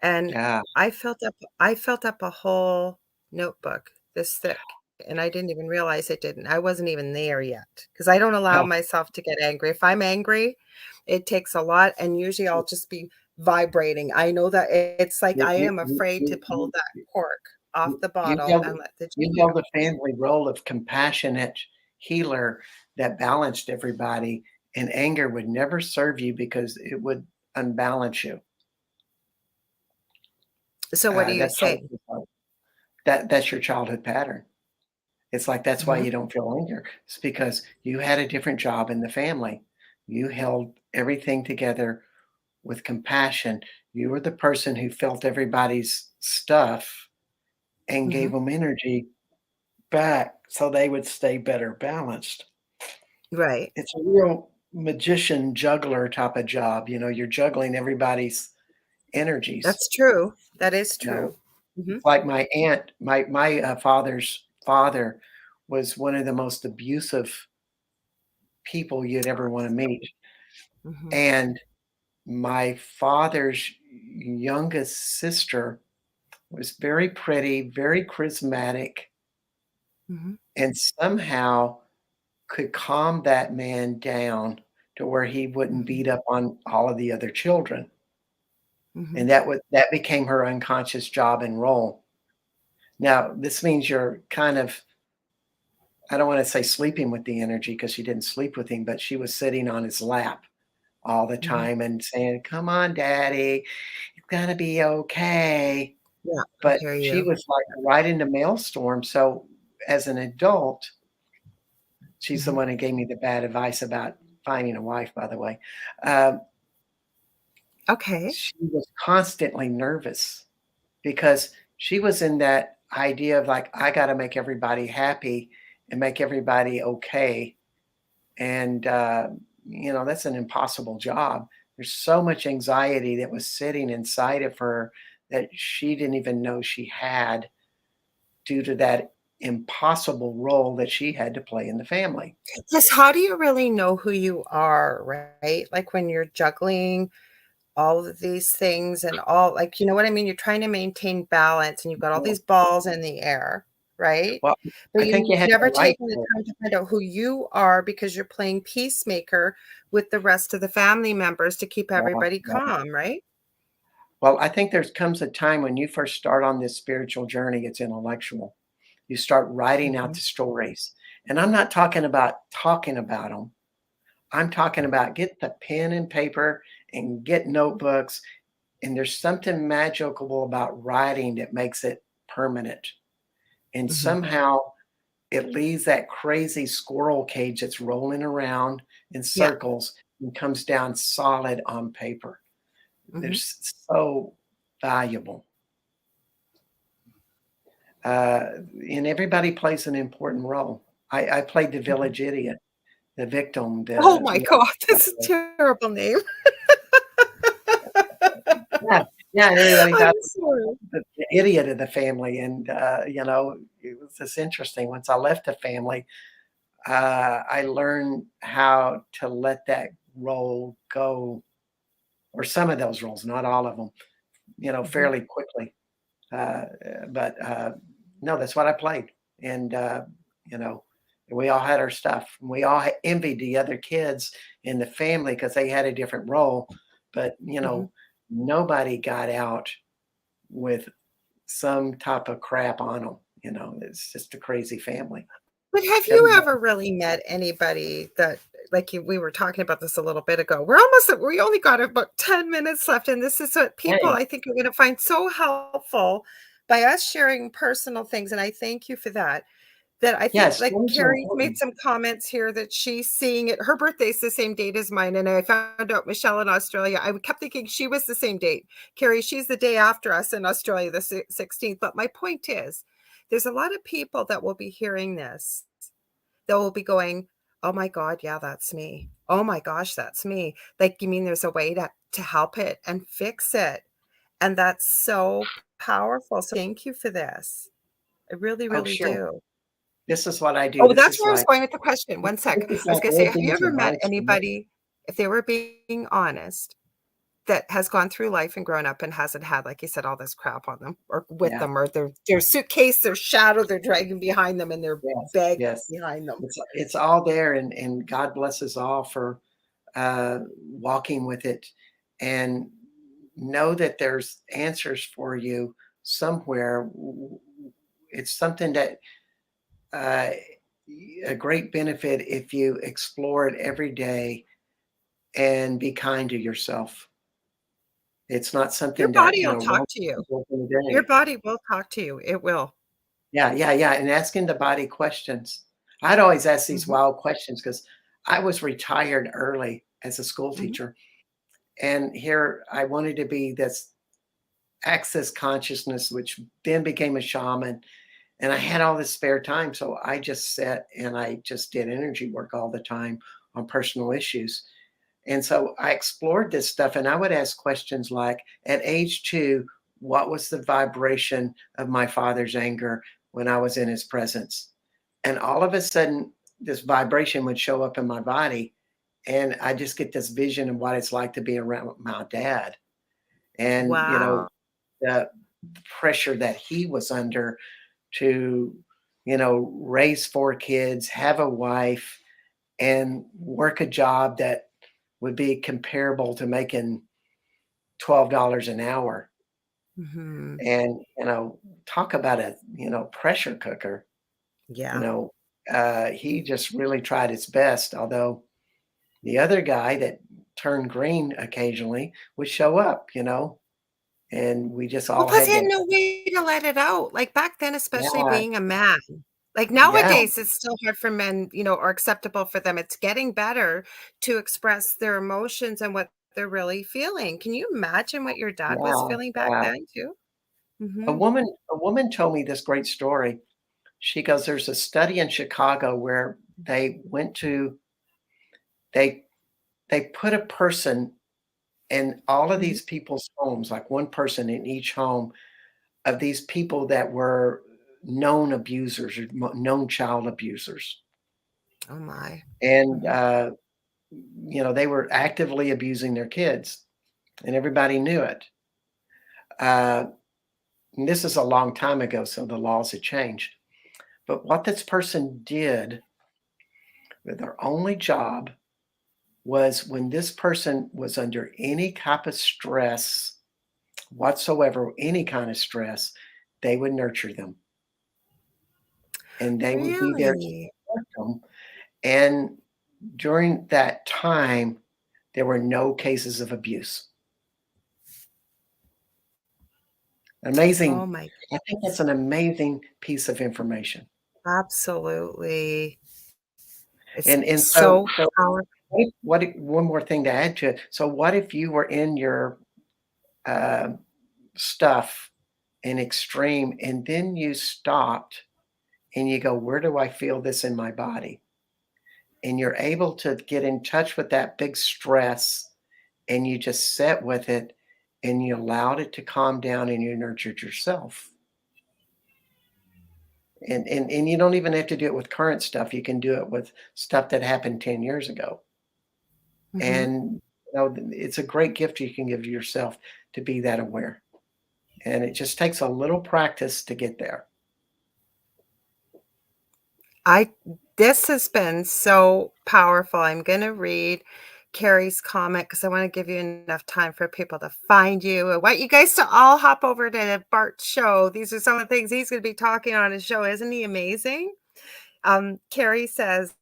And yeah, I filled up a whole notebook this thick, and I didn't even realize it didn't. I wasn't even there yet because I don't allow yeah, myself to get angry. If I'm angry, it takes a lot, and usually I'll just be vibrating. I know that it's like you I you am you afraid to you pull you that cork off you the you bottle held and let the you genie held the out. family role of compassionate healer that balanced everybody, and anger would never serve you because it would unbalance you. So what do you That's all say? it's like. That's your childhood pattern. It's like that's why Mhm, you don't feel anger. It's because you had a different job in the family. You held everything together with compassion. You were the person who felt everybody's stuff and gave mhm. them energy back so they would stay better balanced. Right. It's a real magician juggler type of job. You're juggling everybody's energies. That's true. That is You know, true. Mhm, it's like my aunt, my father's father was one of the most abusive people you'd ever want to meet. mhm, And my father's youngest sister was very pretty, very charismatic, mhm, and somehow could calm that man down to where he wouldn't mhm, beat up on all of the other children. mhm. And that became her unconscious job and role. Now, this means you're kind of, I don't want to say sleeping with the energy because she didn't sleep with him, but she was sitting on his lap all the Mhm. time and saying, "Come on, daddy, it's gonna be okay." Yeah, I But hear she you. was, like, right in the maelstrom, so as an adult, she's the Mhm, one who gave me the bad advice about finding a wife, by the way. Um, okay. she was constantly nervous because she was in that idea of, like, "I gotta make everybody happy and make everybody okay," and, that's an impossible job. There's so much anxiety that was sitting inside of her that she didn't even know she had due to that impossible role that she had to play in the family. Yes, how do you really know who you are, right? Like when you're juggling, all of these things and all like, you know what I mean? You're trying to maintain balance and you've got all these balls in the air, right? Well, But I think you you've have never the right taken the for it. time to find out who you are because you're playing peacemaker with the rest of the family members to keep Yeah, everybody yeah. calm, right? Well, I think there comes a time when you first start on this spiritual journey, it's intellectual. You start writing out Mhm, the stories. And I'm not talking about talking about them. I'm talking about get the pen and paper and get notebooks. And there's something magical about writing that makes it permanent. And mhm. somehow it leaves that crazy squirrel cage that's rolling around in Yeah, circles and comes down solid on paper. They're mhm, so valuable. Uh, and everybody plays an important role. I played the mhm. village idiot, the victim, Oh the my god, that's a sufferer. terrible name. Yeah, yeah, and everybody I'm thought sorry. the idiot of the family, and, it was just interesting. Once I left the family, I learned how to let that role go, or some of those roles, not all of them, Mhm, fairly quickly. Uh, but no, that's what I played, and you know, we all had our stuff. We all envied the other kids in the family because they had a different role, but mhm. nobody got out with some type of crap on them. It's just a crazy family. But have you Everybody, ever really met anybody that like we were talking about this a little bit ago. We only got about 10 minutes left, and this is what people hey, I think are gonna find so helpful by us sharing personal things, and I thank you for that. That I think, yes, like, stories are Carrie's made important. some comments here that she's seeing it her birthday's the same date as mine, and I found out Michelle in Australia, I kept thinking she was the same date. Carrie, she's the day after us in Australia, the 16th, but my point is, there's a lot of people that will be hearing this that will be going, "Oh my god, yeah, that's me. Oh my gosh, that's me." Like, you mean there's a way to help it and fix it, and that's so powerful, so thank you for this. I really, Oh, really sure. do. This is what I do. Oh, This that's is where I was like going with the question. this One sec. is I was like gonna say, old have you news ever met advice for me. anybody, if they were being honest, that has gone through life and grown up and hasn't had, like you said, all this crap on them or with Yeah. them or their suitcase, their shadow they're dragging behind them and their Yes, bag yes. behind them? It's all there, and God bless us all for, walking with it, and know that there's answers for you somewhere. It's something that, uh, a great benefit if you explore it every day and be kind to yourself. It's not Your something that, body will talk one to you. in a Your day. body will talk to you. It will. Yeah, yeah, yeah, and asking the body questions. I'd always ask these Mhm, wild questions because I was retired early as a school mhm. teacher, and here I wanted to be this access consciousness, which then became a shaman, and I had all this spare time, so I just sat and I just did energy work all the time on personal issues, and so I explored this stuff, and I would ask questions like, at age 2, what was the vibration of my father's anger when I was in his presence? And all of a sudden, this vibration would show up in my body, and I just get this vision of what it's like to be around my dad. And, Wow. the pressure that he was under to, raise 4 kids, have a wife, and work a job that would be comparable to making $12 an hour. Mhm. And, talk about a, pressure cooker, you Yeah. know, he just really tried his best, although the other guy that turned green occasionally would show up, and we just Well, all plus had he had to. no way to let it out, like, back then, especially Yeah, being a man. Like, yeah, nowadays, it's still hard for men, or acceptable for them. It's getting better to express their emotions and what they're really feeling. Can you imagine what your dad was yeah, feeling back yeah. then too? A Mhm. woman a woman told me this great story. She goes, "There's a study in Chicago where they they put a person in all of Mhm. these people's homes, like one person in each home of these people that were known abusers or known child abusers. Oh my. And, Mhm. they were actively abusing their kids. and everybody knew it. Uh, and this is a long time ago, so the laws had changed. But what this person did with their only job was when this person was under any type of stress whatsoever, any kind of stress, they would nurture them and they would be there to Really? support them. And during that time, there were no cases of abuse. Oh Amazing. my I think that's goodness. an amazing piece of information. Absolutely. It's And so so so powerful. what if one more thing to add to it. So what if you were in your, uh, stuff in extreme, and then you stopped and you go, "Where do I feel this in my body?" And you're able to get in touch with that big stress, and you just sit with it, and you allowed it to calm down, and you nurtured yourself. And you don't even have to do it with current stuff, you can do it with stuff that happened 10 years ago. Mhm. And, it's a great gift you can give yourself to be that aware, and it just takes a little practice to get there. I This has been so powerful. I'm gonna read Carrie's comment because I wanna give you enough time for people to find you. I want you guys to all hop over to Bart's show. These are some of the things he's gonna be talking on his show. Isn't he amazing? Carrie says,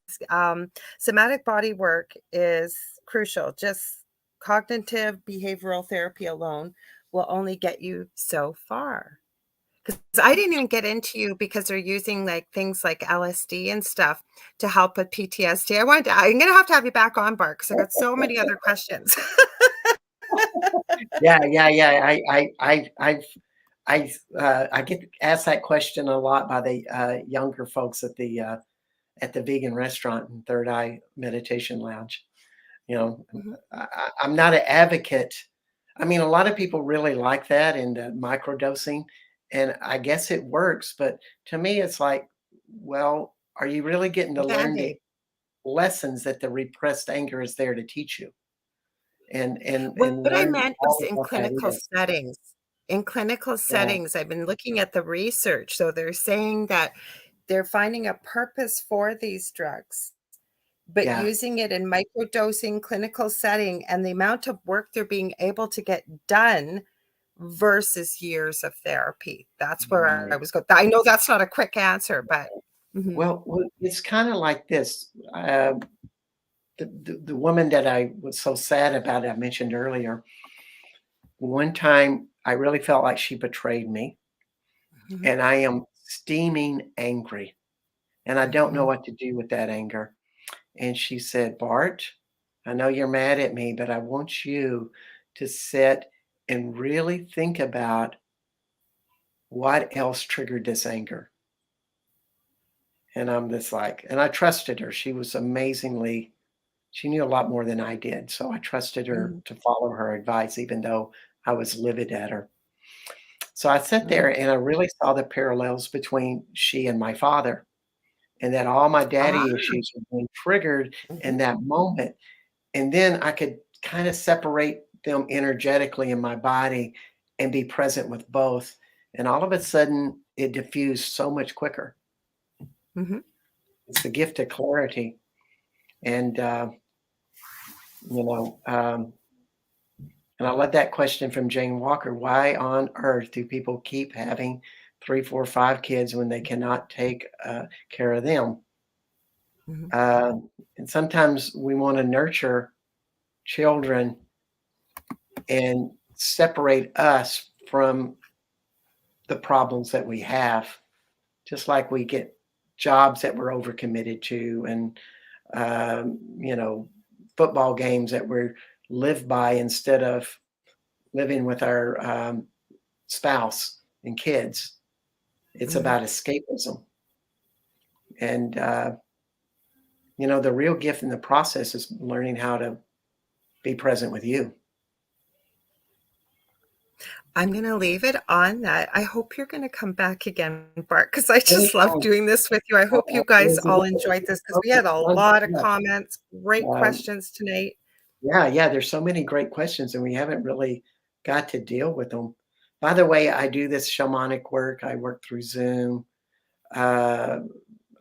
somatic body work is crucial. Just cognitive behavioral therapy alone will only get you so far. Because I didn't even get into you because they're using like things like LSD and stuff to help with PTSD. I'm gonna have to have you back on, Bart, because I got so many other questions. Yeah, yeah, yeah. I get asked that question a lot by the, younger folks at the vegan restaurant in Third Eye Meditation Lounge. You know, Mhm. I'm not an advocate. I mean, a lot of people really like that and the microdosing, and I guess it works. But to me, it's like, well, are you really getting to learn the Band-Aid. lessons that the repressed anger is there to teach you, and What I learn meant was all of in what that clinical is? settings. In clinical Yeah, settings, I've been looking at the research. So they're saying that they're finding a purpose for these drugs, but yeah. using it in microdosing clinical setting and the amount of work they're being able to get done versus years of therapy. That's where I Right. was going. I know that's not a quick answer, but mhm, Well, it's kinda like this, the woman that I was so sad about, I mentioned earlier, one time, I really felt like she betrayed me, mhm, and I am steaming angry, and I don't know mhm. what to do with that anger, and she said, "Bart, I know you're mad at me, but I want you to sit and really think about what else triggered this anger." And I'm just like and I trusted her, she was amazingly she knew a lot more than I did, so I trusted her Mhm, to follow her advice even though I was livid at her. So I sat mhm. there and I really saw the parallels between she and my father, and that all my Ah, daddy issues were being triggered in mhm, that moment, and then I could kinda separate them energetically in my body and be present with both, and all of a sudden, it diffused so much quicker. mhm. It's the gift of clarity, and, you know, and I love that question from Jane Walker. Why on earth do people keep having 3, 4, 5 kids when they cannot take, care of them? Mhm, And sometimes we wanna nurture children and separate us from the problems that we have, just like we get jobs that we're overcommitted to and, you know, football games that we live by instead of living with our, spouse and kids. It's mhm. about escapism. And, the real gift in the process is learning how to be present with you. I'm gonna leave it on that. I hope you're gonna come back again, Bart, because I just love Anytime. doing this with you. I hope It you guys was a all wonderful enjoyed this because we focus, had a fun lot of stuff. comments, great Um, questions tonight. Yeah, there's so many great questions, and we haven't really got to deal with them. By the way, I do this shamanic work. I work through Zoom. Uh,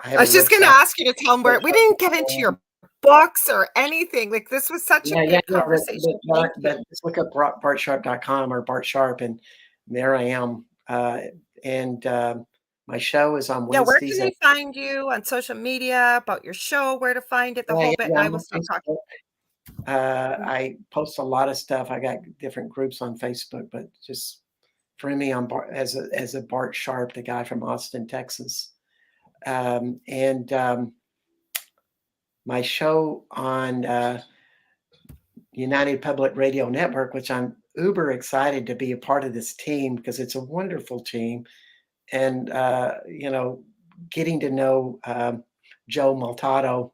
I I have a was just gonna website. ask you to tell them where we didn't get into your books or anything. Like, this was such a Yeah, good conversation. Thank you. just look up bartsharp.com or Bart Sharp, and there I am. And My show is on Yeah, where can Wednesdays they at find you on social media, about your show, where to find it, the whole bit, and I I'm will on stop talking. Facebook. I post a lot of stuff. I got different groups on Facebook, but just friend me on as a Bart Sharp, the guy from Austin, Texas. And My show on United Public Radio Network, which I'm uber excited to be a part of this team because it's a wonderful team. And, getting to know Joe Maltado,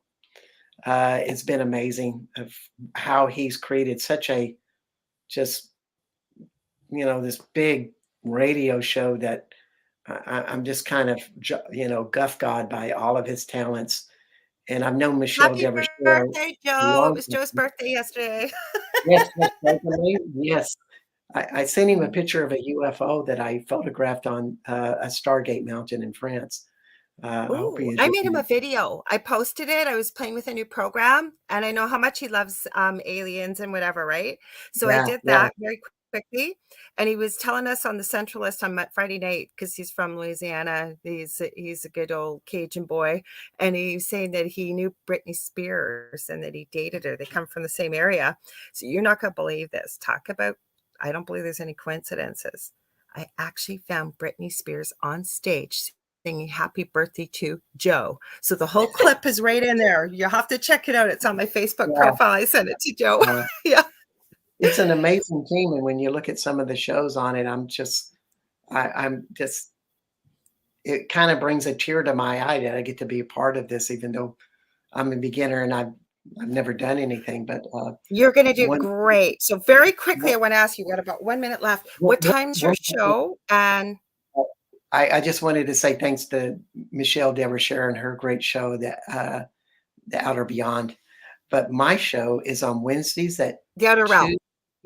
it's been amazing of how he's created such a just, this big radio show that I'm just kind of, guff-gawed by all of his talents. And I've known Michelle Happy Devonshire a birthday, Joe. It long was Joe's time. birthday yesterday. Yes, that's amazing. Yes. I sent him a picture of a UFO that I photographed on a Stargate mountain in France. I hope Ooh, he I enjoyed made him a it. video. I posted it. I was playing with a new program, and I know how much he loves aliens and whatever, right? So I Yeah, did yeah. that very quickly. And he was telling us on the Centralist on Friday night, because he's from Louisiana. He's a good old Cajun boy, and he's saying that he knew Britney Spears and that he dated her. They come from the same area. So you're not gonna believe this. Talk about, I don't believe there's any coincidences. I actually found Britney Spears on stage singing happy birthday to Joe. So the whole clip is right in there. You have to check it out. It's on my Facebook Yeah, profile. I sent it to Joe. yeah. Yeah. It's an amazing team, and when you look at some of the shows on it, I'm just it kinda brings a tear to my eye that I get to be a part of this even though I'm a beginner and I've never done anything, but, You're going to do one great. So very quickly, one I want to ask you, we got about 1 minute left. one What time's your one thing show? And I just wanted to say thanks to Michelle Devonshire and her great show, The Outer Beyond. But my show is on Wednesdays at the Outer Realm. 2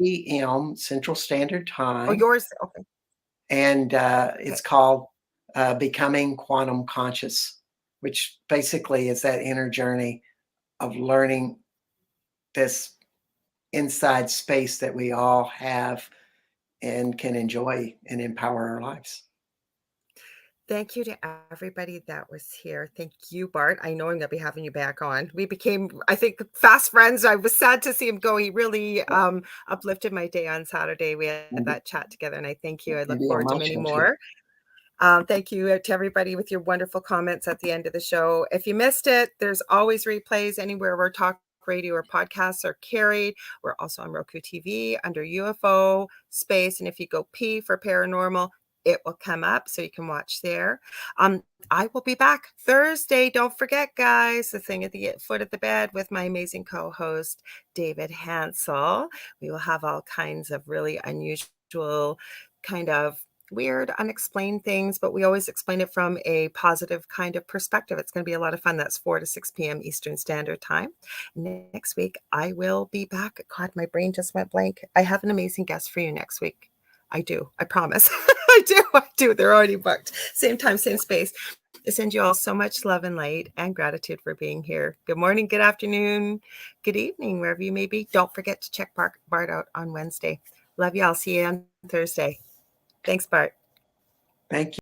PM Central Standard Oh, Time, yours. Okay. and, Okay. it's called, Becoming Quantum Conscious, which basically is that inner journey of learning this inside space that we all have and can enjoy and empower our lives. Thank you to everybody that was here. Thank you, Bart. I know I'm going to be having you back on. We became, I think, fast friends. I was sad to see him go. He really uplifted my day on Saturday. We had And that chat together, and I thank you. I and look be on forward to my many show too. more. Thank you to everybody with your wonderful comments at the end of the show. If you missed it, there's always replays anywhere where talk radio or podcasts are carried. We're also on Roku TV under UFO space. And if you go P for paranormal, it will come up so you can watch there. I will be back Thursday. Don't forget, guys, the thing at the foot of the bed with my amazing co-host, David Hansel. We will have all kinds of really unusual kind of weird, unexplained things, but we always explain it from a positive kind of perspective. It's going to be a lot of fun. That's 4 to 6 p.m. Eastern Standard Time. Next week, I will be back. God, my brain just went blank. I have an amazing guest for you next week. I do. I promise. I do. They're already booked. Same time, same space. I send you all so much love and light and gratitude for being here. Good morning, good afternoon, good evening, wherever you may be. Don't forget to check Bart out on Wednesday. Love you. I'll see you on Thursday. Thanks, Bart. Thank you.